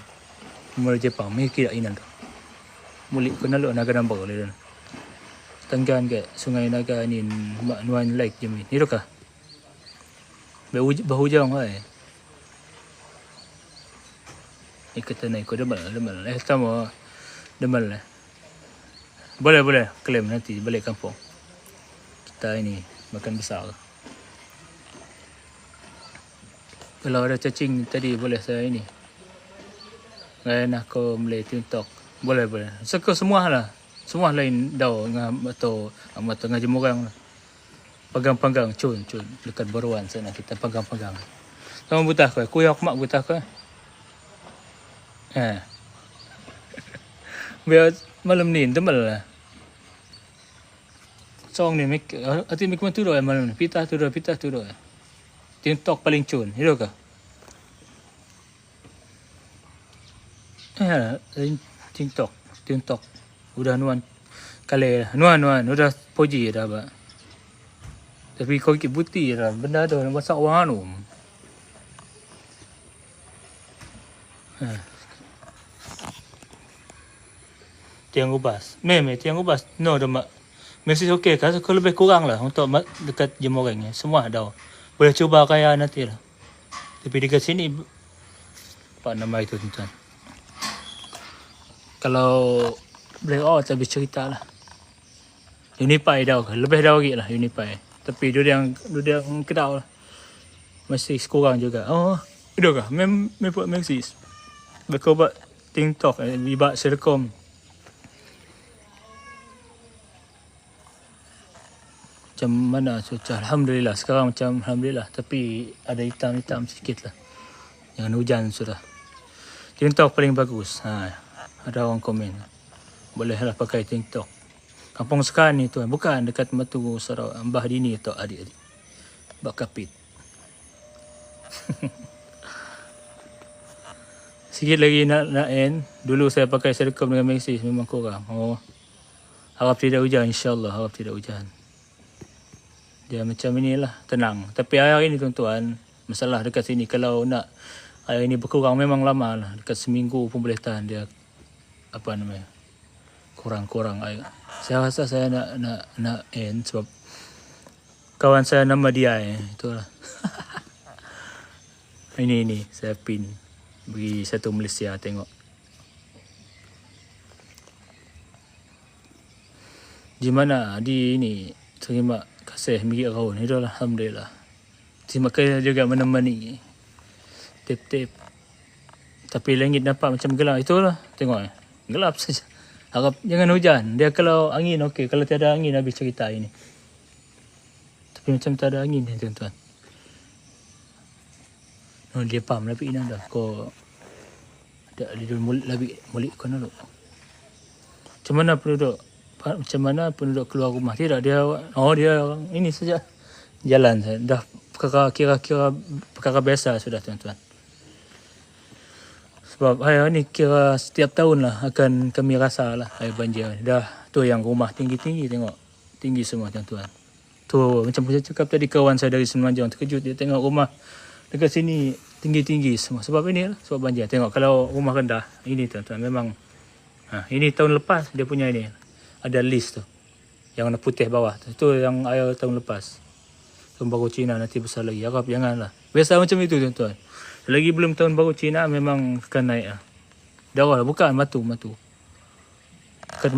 Mula Jepang, mai kira inan tu. Mulik kena lu naga nambah le dan. Tanggan ke Sungai Naga ni mak nuan like je ni. Ni tu kah? Bahujang ai. Ikut naik ko demal. Tama demal lah. Boleh klaim nanti balik kampung. Kita ini makan besar. Kalau ada cacing tadi boleh saya ini. Lain aku boleh TikTok. Boleh. Suka semua lah. Semua lain daw atau ngaji murang lah. Pegang-pegang cun dekat Baruan sana kita pegang-pegang. Kamu butah kau? Kuyak mak butah kau? Biar malam ni demal lah. Song ni ati mik tu malam ni. Pitah tu. TikTok paling cun. Hidup kah? TikTok. Udah nuan kali lah. Nuan. Udah poji dah ba. Tapi kau ikut buti dah. Benda tu yang masak orang tu. Tiang ubas. Tiang ubas. No, dah mak. Maxis okey. Kalau lebih kurang lah untuk dekat Jemoreng ni. Semua ada. Boleh cuba kaya nanti lah. Tapi dekat sini, apa nama itu tuan-tuan? Kalau boleh tapi cerita lah. Unipie dah. Lebih dah lagi lah Unipie. Tapi dia yang kedau lah. Masih kurang juga. Oh, itu kah? Buat Maxis. Berkobat TikTok. Ibak Serkom. Macam mana cuaca? Alhamdulillah. Sekarang macam Alhamdulillah. Tapi ada hitam-hitam sikit lah. Jangan hujan sudah. TikTok paling bagus. Ada orang komen. Bolehlah pakai TikTok. Kampung Sekan ni tu. Bukan dekat Matu Sarawak. Mbah Dini atau adik-adik. Bak Kapit. Sikit lagi nak end. Dulu saya pakai Serkom dengan Maxis. Memang kurang. Harap tidak hujan. InsyaAllah harap tidak hujan. Dia macam inilah. Tenang. Tapi hari ini tuan-tuan. Masalah dekat sini. Kalau nak air ini berkurang memang lama lah. Dekat seminggu pun boleh tahan dia. Apa namanya. Kurang-kurang air. Saya rasa saya nak end. Sebab kawan saya nama dia. Itulah. Ini saya pin. Bagi satu Malaysia tengok. Di mana? Di ini. Terima kasih Migi Raun. Itulah Alhamdulillah. Terima kasih juga menemani. Tip-tip. Tapi langit nampak macam gelap. Itulah. Tengok. Gelap saja. Harap jangan hujan. Dia kalau angin okey. Kalau tiada angin habis cerita ini. Tapi macam tak ada angin ni tuan-tuan. Dia pam lebih ini dah. Kau ada dia mulik kau nak. Macam mana penduduk keluar rumah? Tidak dia ini saja jalan saya. Dah kira-kira perkara biasa sudah tuan-tuan. Sebab air ni kira setiap tahun lah akan kami rasa lah air banjir. Dah tu yang rumah tinggi-tinggi tengok. Tinggi semua tuan-tuan. Tu macam saya cakap tadi kawan saya dari Semenanjung terkejut dia tengok rumah dekat sini tinggi-tinggi semua. Sebab ini lah, sebab banjir. Tengok kalau rumah rendah, ini tuan-tuan memang ini tahun lepas dia punya ini. Ada list tu. Yang warna putih bawah tu. Itu yang air tahun lepas. Tahun baru Cina nanti besar lagi. Harap janganlah. Biasa macam itu tuan-tuan. Lagi belum tahun baru Cina memang akan naik lah. Darah lah. Bukan Matu. Bukan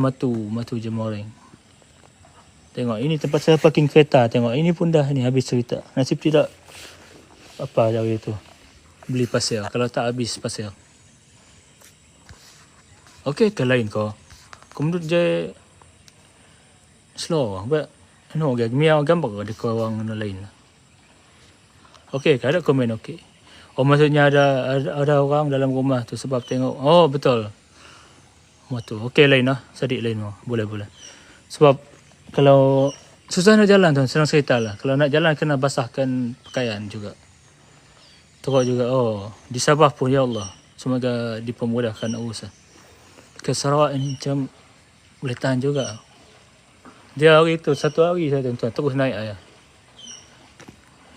Matu Jemoreng. Tengok ini tempat saya parking kereta. Tengok ini pun dah ni habis cerita. Nasib tidak apa dari itu. Beli pasir. Kalau tak habis pasir. Okey ke lain kau? Kau menurut je slow. Miau gambar ada kau orang lain. Okey ke ada komen okey. Oh maksudnya ada orang dalam rumah tu sebab tengok. Oh betul. Rumah tu. Okey lain lah. Sadik lain mau. Boleh. Sebab kalau susah nak jalan tu senang cerita lah. Kalau nak jalan kena basahkan pakaian juga. Teruk juga. Di Sabah pun ya Allah. Semoga dipermudahkan urusan. Ke Sarawak ni macam boleh tahan juga. Dia hari tu satu hari saya tuan-tuan terus naik air.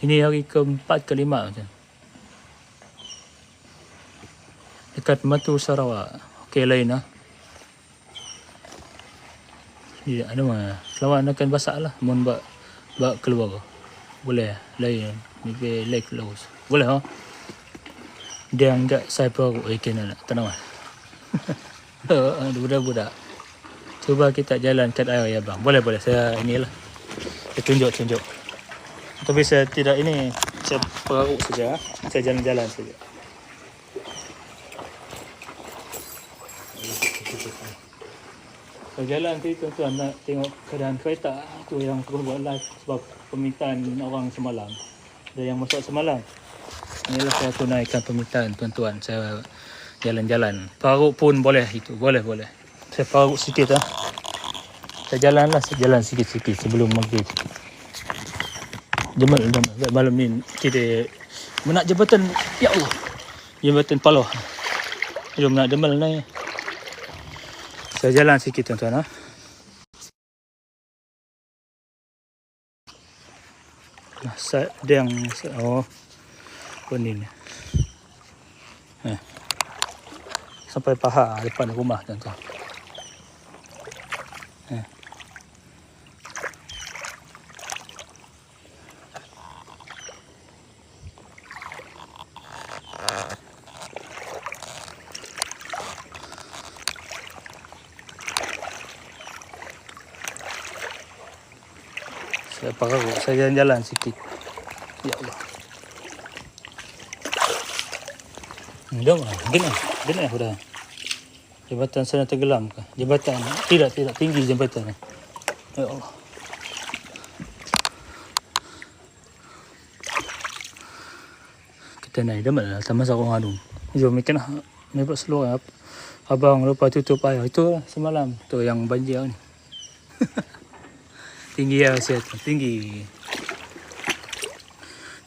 Ini hari ke-4 ke-5 macam. Dekat Matu Sarawak. Okey lain lah. Dia ada mah. Selamat akan basah lah. Mohon bak keluar. Boleh lain. Maybe lake close. Boleh ha? Dia enggak saya perlu ikan nak tenang lah. Budak-budak. Cuba kita jalan kat air ya bang. Boleh saya inilah. Saya tunjuk. Tapi saya tidak ini. Saya perlu saja. Saya jalan-jalan saja. Kalau jalan tu tuan-tuan nak tengok keadaan kereta tu yang terus buat live sebab permintaan orang semalam. Ada yang masuk semalam. Inilah saya tunaikan permintaan tuan-tuan. Saya jalan-jalan. Paruk pun boleh itu. Boleh. Saya paruk sikit lah. Saya jalan sikit-sikit sebelum maghrib. Jemaah malam ni kita menak jabatan. Ya Allah. Jabatan Paloh. Jom nak demal ni. Saya jalan sikit tuan-tuan ha. Dia yang kuning ni. Sampai paha depan rumah tuan-tuan. Saya pakai saya jalan-jalan sikit. Ya Allah. Dah lah. Gini sudah. Jambatan sana tenggelam ke? Jambatan tidak tinggi jambatan. Ya Allah. Kita naik dah malah sama sarung anu. Jom kita nak buat seluar. Abang lupa tutup air. Itu semalam tu yang banjir ni. Tinggi ya siat, tinggi.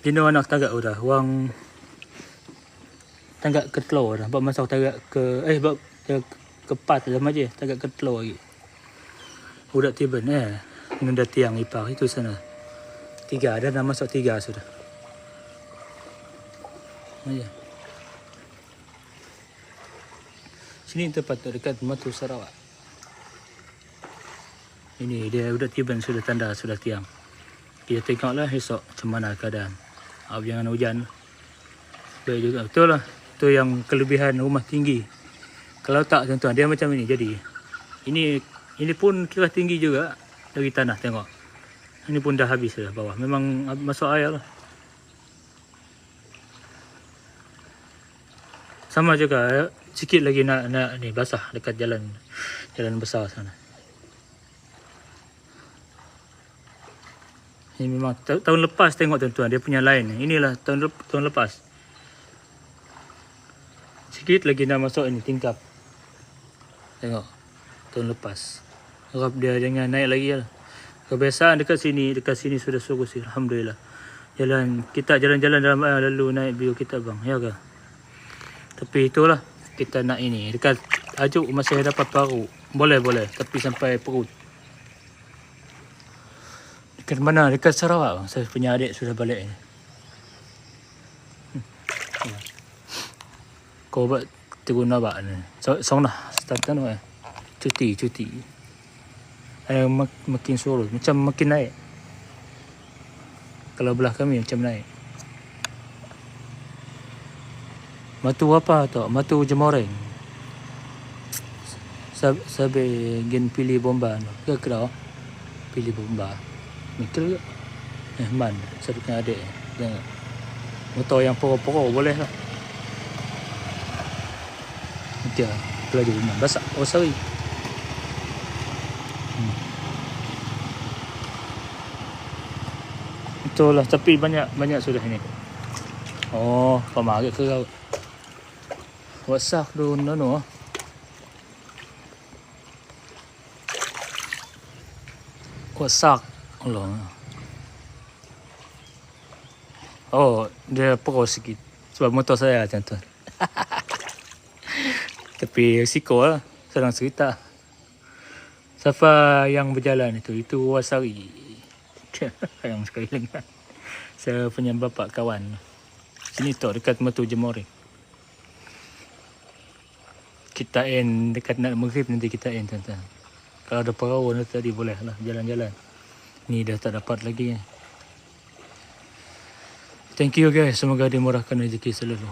Dino anak tagak udah, wang tagak ke telur dah. Bab masak tagak ke bab ke pat sama je, tagak ke telur lagi. Udah tiban nunda tiang ipar itu sana. 3 ada dah masuk 3 sudah. Aja. Sini tempat dekat Matu Sarawak. Ini dia udah tiban sudah tanda sudah tiang. Kita tengoklah esok macam mana keadaan. Jangan hujan. Baik juga. Betul lah. Itu yang kelebihan rumah tinggi. Kalau tak tuan-tuan dia macam ini jadi. Ini pun kira tinggi juga dari tanah tengok. Ini pun dah habis dah bawah. Memang masuk air lah. Sama juga sikit lagi nak ni basah dekat jalan besar sana. Ini memang tahun lepas tengok tuan-tuan dia punya line. Inilah tahun lepas. Sikit lagi nak masuk ini tingkap. Tengok tahun lepas. Harap dia jangan naik lagi lah. Kebiasaan dekat sini sudah suruh sih. Alhamdulillah. Kita jalan-jalan dalam air lalu naik view kita bang. Ya ke? Tapi itulah kita nak ini dekat Ajuk masih dapat paru. Boleh tapi sampai perut. Dekat mana? Dekat Sarawak bang. Saya punya adik sudah balik ni. Kau buat turun abak ni. Song lah. Start kan bang. Cuti. Makin surut. Macam makin naik. Kalau belah kami macam naik. Matu apa tu? Matu Jemoreng. Sabe gen pilih bomba no. Ke dah? Pilih bomba. Mikir ke? Man, saya punya adik. Jangan. Motor yang pokok-pokok boleh lah. Dia pelaju rumah. Basak. Oh, sorry. Itulah. Tapi banyak sudah ini. Oh, pemakai ke kau? Wasak tu no. Wasak. Allah. Oh, dia pro sikit. Sebab motor saya macam tu. Tapi risiko lah. Senang cerita. Siapa yang berjalan itu Wasari. Sayang sekali lagi. Saya punya bapa kawan. Sini tu dekat Matu Jemoreng. Kita dekat nak maghrib nanti kita tuan-tuan. Kalau ada perahu tadi boleh lah jalan-jalan. Ni dah tak dapat lagi. Thank you guys. Semoga dimurahkan rezeki selalu.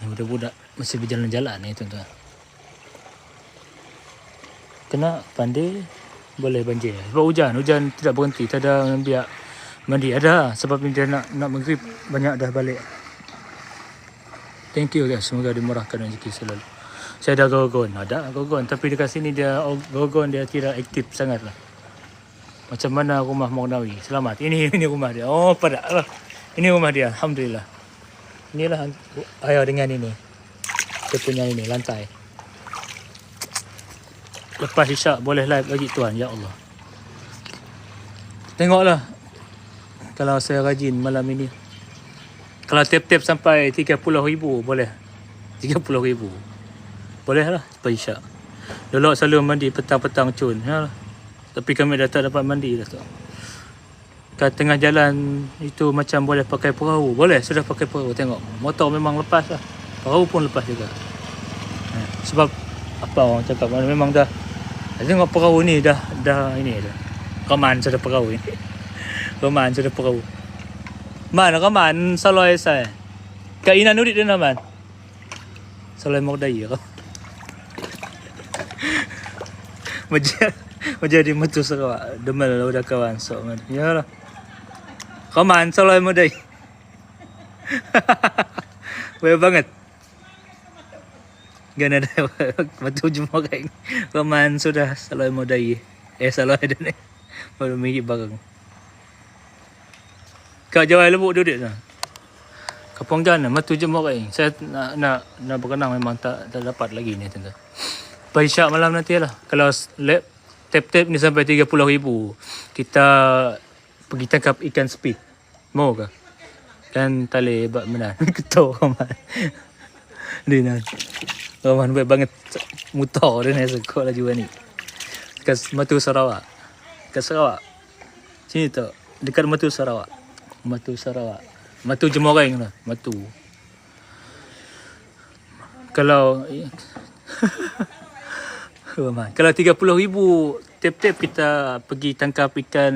Budak-budak masih berjalan-jalan ni tuan-tuan. Kena pandai boleh banjir. Sebab hujan tidak berhenti. Tak ada biar mandi. Ada sebab dia nak maghrib banyak dah balik. Thank you guys. Semoga dimurahkan rezeki selalu. Saya dah gogon. Ada gogon. Tapi dekat sini gogon dia tidak aktif sangat lah. Macam mana rumah Mornawi. Selamat. Ini rumah dia. Oh padak lah. Ini rumah dia. Alhamdulillah. Inilah ayah dengan ini. Saya punya ini lantai. Lepas isyak boleh live lagi tuan. Ya Allah. Tengoklah. Kalau saya rajin malam ini. Kalau tap-tap sampai 30,000 boleh. 30,000. Boleh lah lepas isyak. Dulu selalu mandi petang-petang cun. Ya lah. Tapi kami dah tak dapat mandi dah tu. Kat tengah jalan itu macam boleh pakai perahu. Boleh sudah pakai perahu. Tengok. Motor memang lepas lah. Perahu pun lepas juga. Sebab apa orang cakap memang dah. Tengok perahu ni dah ini dah. Kaman sudah perahu ni. Kaman sudah perahu. Man, kaman saloi saya. Kainan udik dia man. Saloi mordai ke? Menjadi Matu Sarawak. Demel udah kawan. So, ya lah. Kaman salai modai. Baik banget. Gana ada Matu jumpa kain. Kaman sudah salai modai. Salai ada ni. Baru mikir barang. Kau jawab lebuk duduk dah. Kapong Gana, Matu jumpa kain. Saya nak berkenang memang tak dapat lagi ni tuan-tuan. Isyak malam nanti lah. Kalau tap-tap ni sampai 30,000, kita pergi tangkap ikan speed. Mau ke? Kan tali bak menan. Ketua Roman. Dia nak. Roman baik banget. Mutar dia nak sekot laju ni. Dekat Matu Sarawak. Dekat Sarawak. Sini tu. Dekat Matu Sarawak. Matu Sarawak. Matu Jemoreng lah. Matu. Kalau... Kalau 30,000 tap-tap kita pergi tangkap ikan.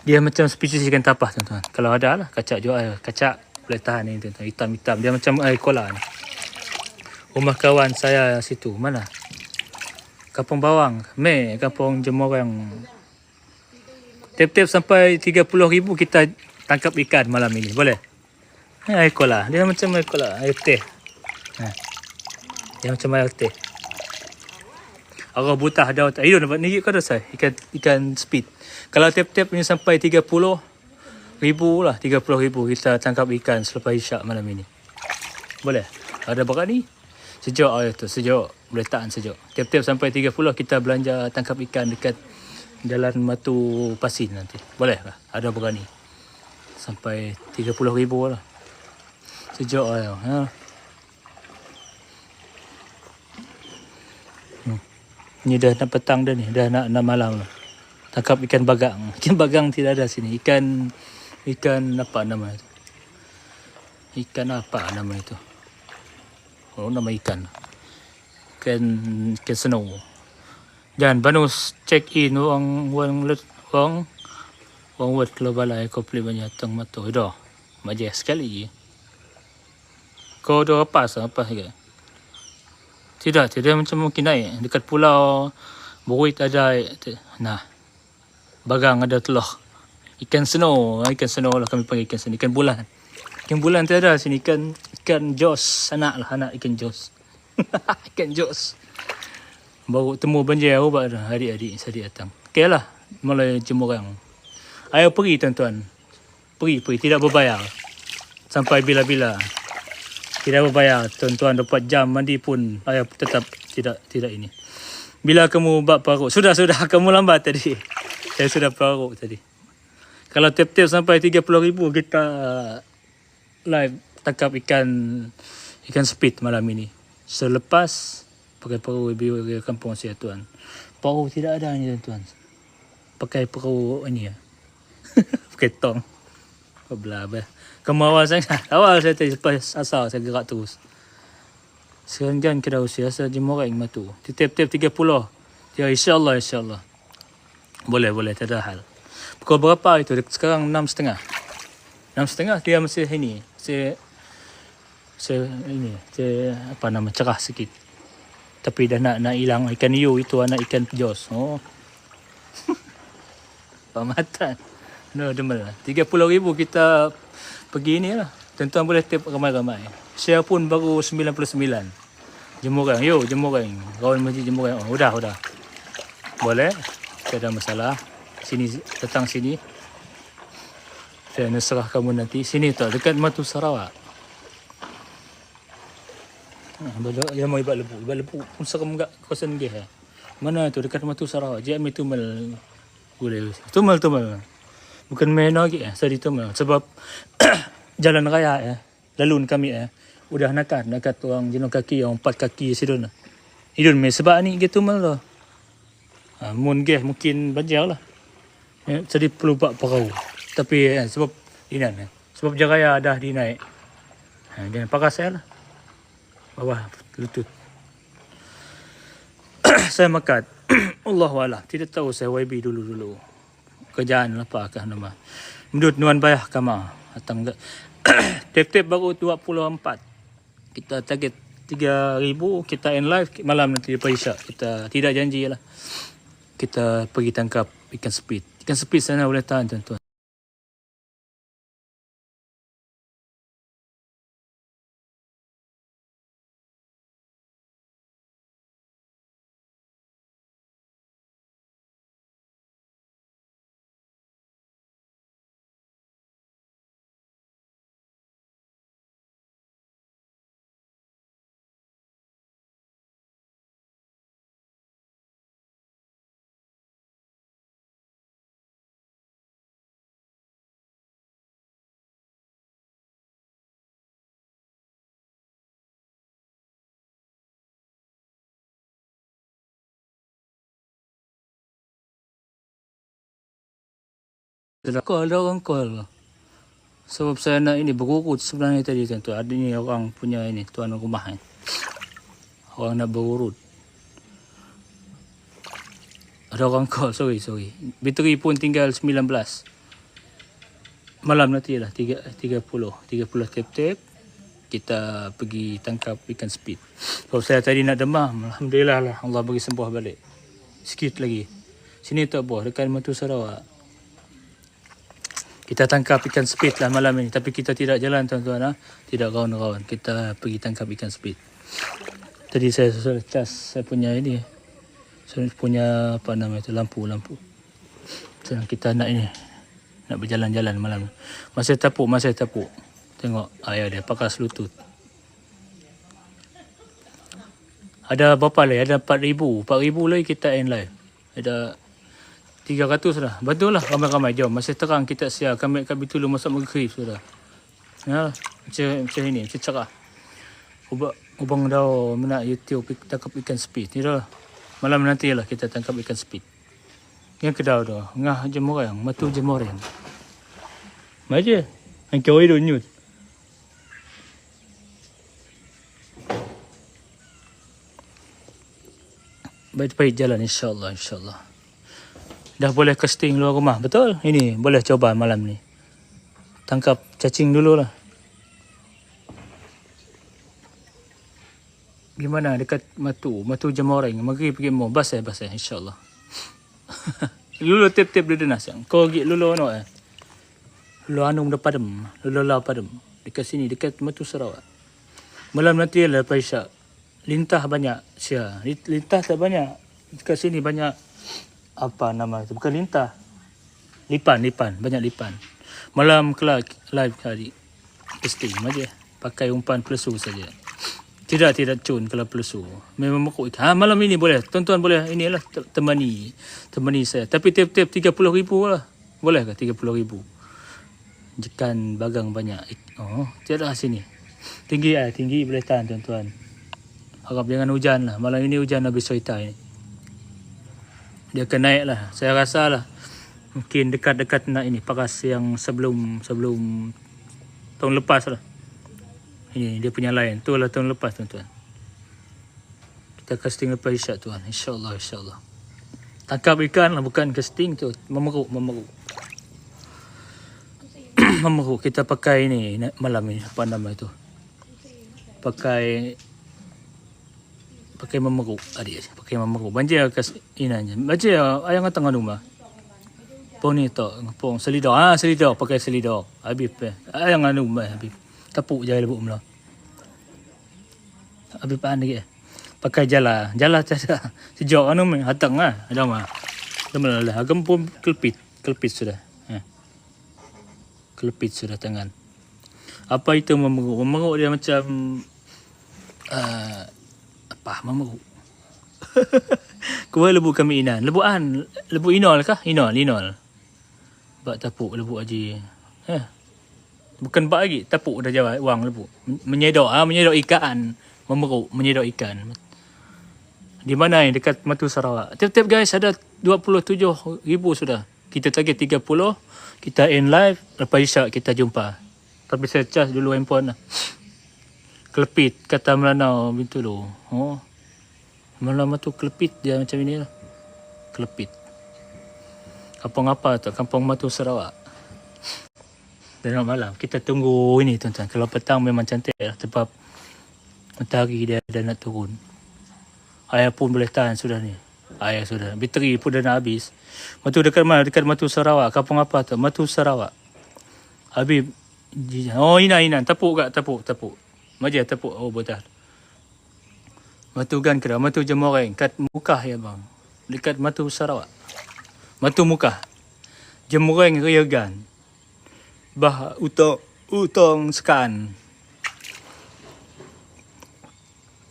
Dia macam spesies ikan tapas tuan-tuan. Kalau ada lah kacak jual. Kacak boleh tahan ni tuan-tuan. Hitam-hitam. Dia macam air kola ni. Rumah kawan saya situ. Mana? Kampung Bawang. Kampung Jemoreng. Tap-tap sampai 30,000 kita tangkap ikan malam ini. Boleh? Air kola. Dia macam air kola. Air teh. Dia macam air teh. Orang butah ada otak. Dapat ni kau dah say. Ikan speed. Kalau tap-tap ni sampai 30,000 lah. 30,000 kita tangkap ikan selepas isyak malam ini. Boleh? Ada berkat ni? Sejuk air tu. Sejuk. Boleh tahan sejuk. Tap-tap sampai 30 kita belanja tangkap ikan dekat Jalan Matu Pasin nanti. Boleh lah? Ada berkat ni. Sampai 30,000 lah. Sejuk air. Ni dah nak petang dah ni. Dah nak malam lah. Tangkap ikan bagang. Ikan bagang tidak ada sini. Ikan apa nama itu? Ikan apa nama itu? Oh, nama ikan. Ikan snow. Dan banus check in orang wet kalau balai kau beli banyak tang matu. Dah. Majes sekali. Kau dah apa ke? Tidak macam mungkin naik. Dekat pulau Burit ada. Nah. Bagang ada telur. Ikan snow lah kami panggil ikan snow. Ikan bulan. Ikan bulan tu ada sini. Ikan jos. Anak ikan jos. Ikan jos. Baru temu banjir ubat dah. Adik-adik sadi datang. Okey lah. Mulai Jemoreng. Ayo pergi tuan-tuan. Pergi. Tidak berbayar. Sampai bila-bila. Tidak berbayar. Tuan-tuan 24 jam mandi pun ayah tetap tidak ini. Bila kamu bak paruk. Sudah kamu lambat tadi. Saya sudah paruk tadi. Kalau tap-tap sampai 30,000 kita live tangkap ikan speed malam ini. Selepas pakai perahu ke kampung saya tuan. Perahu tidak ada ni tuan. Pakai perahu ini ya. Pakai tong. Belah. Kamu awal saya tadi lepas asal saya gerak terus. Sekarang kan kita usia asal Jemoreng Matu. Tap-tap 30. Ya insyaAllah. Boleh tak ada hal. Pukul berapa itu? Sekarang 6.30. 6.30 dia masih ini. Cerah sikit. Tapi dah nak hilang ikan hiu itu anak ikan jos. Oh. Pamatan. No, demel lah. 30,000 kita pergi ni lah. Tuan-tuan boleh tip ramai-ramai. Share pun baru 99. Jemoreng. Jemoreng. Kawan masjid Jemoreng. Oh, udah. Boleh. Tak ada masalah. Datang sini. Saya nak serah kamu nanti. Sini tu. Dekat Matu Sarawak. Dia mau ibat lebu. Ibat lebu pun serem tak kawasan dia. Mana tu? Dekat Matu Sarawak. JM itu Tumal. Tumal. Bukan main lagi Saya ditumal. Sebab jalan raya lalun kami udah nakat orang jenuh kaki yang 4 kaki sidon. Idun me sebab ni gitu mal lah. Mun mungkin banjir lah. Jadi perlu buat perahu. Tapi sebab ini sebab jalan raya dah dinaik. Jangan pakai saya lah. Bawah lutut. Saya makat. Allahualam. Tidak tahu saya YB dulu. Kerjaan apakah nama. Mendut nuan bayah kama. Atang tap-tap baru 24. Kita target 3,000. Kita end live malam nanti lepas isyak. Kita tidak janji lah. kita pergi tangkap ikan speed. Ikan speed sana boleh tahan tuan-tuan. Call, ada orang call. Sebab saya nak ini berurut sebenarnya tadi tuan-tuan. Ada ni orang punya ini, tuan rumah ni. Orang nak berurut. Ada orang call, sorry. Bateri pun tinggal 19. Malam nanti lah, 30 tap-tap. Kita pergi tangkap ikan speed. Sebab saya tadi nak demam. Alhamdulillah lah, Allah bagi sembuh balik. Sikit lagi. Sini tak boh, dekat Matu Sarawak. Kita tangkap ikan speed lah malam ini. Tapi kita tidak jalan tuan-tuan. Tidak kawan-kawan. Kita pergi tangkap ikan speed. Tadi saya sudah cas saya punya ini. Saya punya apa nama itu, lampu. Sekarang kita nak ini. Nak berjalan-jalan malam. Masih tapuk. Tengok ayah dia pakai selutut. Ada berapa lagi? Ada 4,000. 4,000 lagi kita end live. Ada 300 dah. Betul lah ramai-ramai. Jom. Masih terang kita siap. Kami dulu masuk maghrib sudah. Ya, macam ini. Macam cerah. Ubang dah nak YouTube tangkap ikan speed. Ni dah. Malam nanti lah kita tangkap ikan speed. Yang kedau dah. Ngah jemorang. Matu jemorang. Macam yang kau itu nyut. Baik-baik jalan insyaAllah. Dah boleh casting luar rumah. Betul? Ini boleh coba malam ni. Tangkap cacing dulu lah. Gimana dekat Matu Jemoreng. Maghrib pergi mau. Basah insyaAllah. Lulu tip-tip dia nas. Kau pergi lulu ano eh. Lulu anung dah padam. Lulu lau padam. Dekat sini. Dekat Matu Sarawak. Malam nanti lah Paisyak. Lintah banyak. Lintah tak banyak. Dekat sini banyak. Apa nama itu? Bukan lintah. Lipan. Banyak lipan. Malam kelak live kali. Testing aja. Pakai umpan pelesu saja. Tidak cun kalau pelesu. Memang makuk ikan. Malam ini boleh. Tuan-tuan boleh. Inilah temani saya. Tapi tip-tip 30,000 lah. Boleh ke 30,000? Jekan bagang banyak. Oh, tiada sini. Tinggi boleh tahan tuan-tuan. Harap jangan hujan lah. Malam ini hujan habis cerita ini. Dia akan naik lah. Saya rasa lah. Mungkin dekat-dekat nak ini. Paras yang sebelum tahun lepas lah. Ini dia punya lain. Tu lah tahun lepas tuan-tuan. Kita casting lepas isyak tuan. InsyaAllah. Tangkap ikan lah. Bukan casting tu. Memeruk. Memeruk. Kita pakai ini malam ini. Apa nama itu? Pakai memeruk. Pakai memeruk. Banjir kas inanya. Banjir ayang tengah rumah. Pong ni tak. Pong selidor. Selidor. Pakai selidor. Habis ayang rumah. Habis. Tapuk je lebuk mula. Habis paan lagi. Pakai jala. Jala tak ada. Sejak hatang lah. Ada mah. Dah lah. Agam pun kelpit sudah. Kelpit sudah tangan. Apa itu memeruk? Memeruk dia macam memeruk. Kuah lebu kami inan. Lebu inol kah? Inol. Bak tapuk lebu haji. Bukan bak lagi. Tapuk dah jawab wang lebu. Menyedok ikan. Memeruk. Menyedok ikan. Di mana ni? Dekat Matu Sarawak. Tiap-tiap guys ada 27,000 sudah. Kita target 30. Kita end live. Lepas isyak kita jumpa. Tapi saya charge dulu handphone lah. Kelepit. Kata Melanau bintu tu. Oh. Malam tu kelepit dia macam ini lah. Kelepit. Kampung apa tu? Kampung Matu Sarawak. Dan malam. Kita tunggu ini tuan-tuan. Kalau petang memang cantik lah. Sebab matahari dia dah nak turun. Ayah pun boleh tahan sudah ni. Ya sudah. Bateri pun dah nak habis. Matu dekat mana? Dekat Matu Sarawak. Kampung apa tu? Matu Sarawak. Habib. Oh, Inan. Tepuk. Majah tepuk. Oh, betul. Matu Gan Kera. Matu Jemoreng. Kat Mukah ya bang. Dekat Matu Sarawak. Matu Mukah. Jemoreng Ria Gan. Bah Utong Sekan.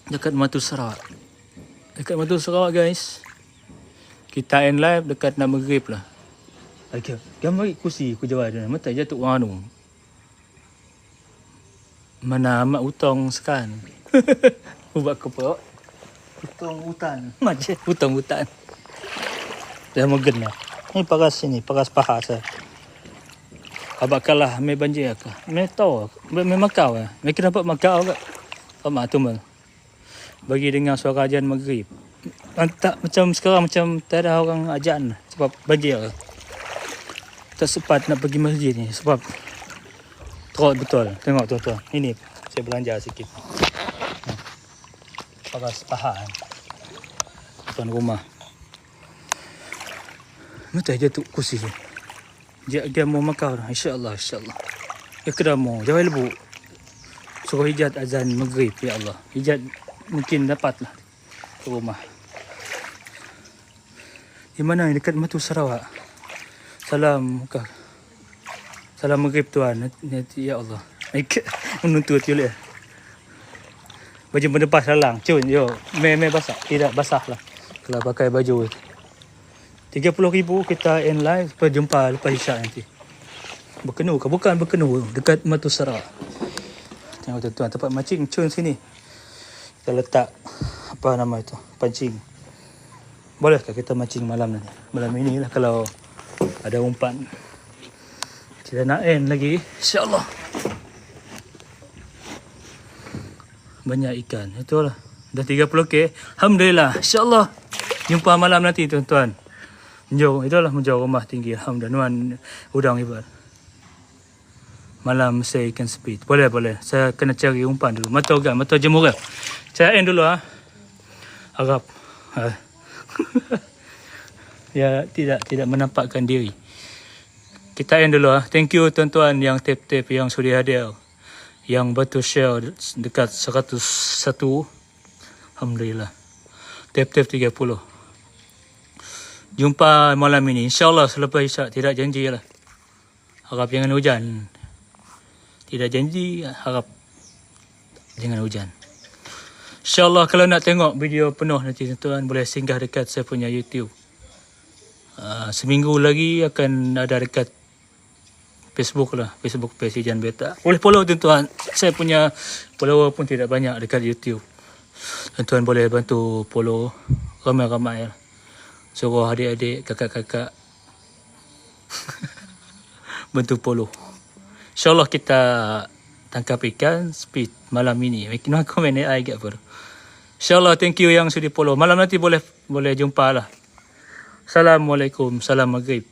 Dekat Matu Sarawak. Dekat Matu Sarawak guys. Kita end live dekat nak maghrib lah. Okay. Gambar kursi aku jawab dia. Mata jatuh orang anu. Mana amat Utong Sekan. Ubak kepok. Utong hutan. Macam Utong hutan. Dah magen lah. Ni paras sini. Paras paha saya. Abak kalah. Mai banjir ke? Mai tahu. Mai Makau lah. Mai kena dapat Makau ke? Mak tu mal. Bagi dengar suara ajan maghrib. Tak macam sekarang macam tak ada orang ajan sebab banjir. Tak sempat nak pergi masjid ni sebab teruk betul. Tengok tuan-tuan. Ini saya belanja sikit. Paras paha. Tuan rumah. Mata jatuh kursi je. Dia mau Makau dah. InsyaAllah. Ya kena mau. Jawai lebu. Suruh hijat azan maghrib. Ya Allah. Hijat mungkin dapat lah. Ke rumah. Di mana? Dekat Matu Sarawak. Salam maghrib tuan. Ya Allah. Menuntut je lah. Baju berdepas lalang. Cun, yo. Meh basah. Tidak basah lah. Kalau pakai baju itu. 30,000 kita end live. Lepas jumpa lepas isyak nanti. Berkenu ke? Bukan berkenu. Dekat Matu Sarawak. Tengok tuan-tuan. Tempat mancing. Cun sini. Kita letak. Apa nama itu? Pancing. Bolehkah kita mancing malam nanti? Malam ini lah kalau ada umpan. Kita nak end lagi. InsyaAllah. Banyak ikan. Itulah. Dah 30k. Alhamdulillah. InsyaAllah. Jumpa malam nanti tuan-tuan. Itulah menjauh rumah tinggi. Alhamdulillah. Nuan udang ibar. Malam saya ikan speed. Boleh. Saya kena cari umpan dulu. Mata jemurah. Saya end dulu ha. Harap. Ya tidak menampakkan diri. Kita end dulu. Thank you tuan-tuan yang tap-tap yang sudah hadir. Yang bantu share dekat 101. Alhamdulillah. Tap-tap 30. Jumpa malam ini. InsyaAllah selepas isyak. Tidak janji lah. Harap jangan hujan. Tidak janji. Harap jangan hujan. InsyaAllah kalau nak tengok video penuh nanti tuan-tuan boleh singgah dekat saya punya YouTube. Seminggu lagi akan ada dekat Facebook lah. Facebook page Jan Beta. Boleh follow tuan-tuan. Saya punya follower pun tidak banyak dekat YouTube. Tuan-tuan boleh bantu follow. Ramai-ramai lah. Suruh adik-adik, kakak-kakak. Bantu follow. InsyaAllah kita tangkap ikan speed malam ini. Mungkin komen AI kat apa. InsyaAllah thank you yang sudah follow. Malam nanti boleh jumpa lah. Assalamualaikum. Salam maghrib.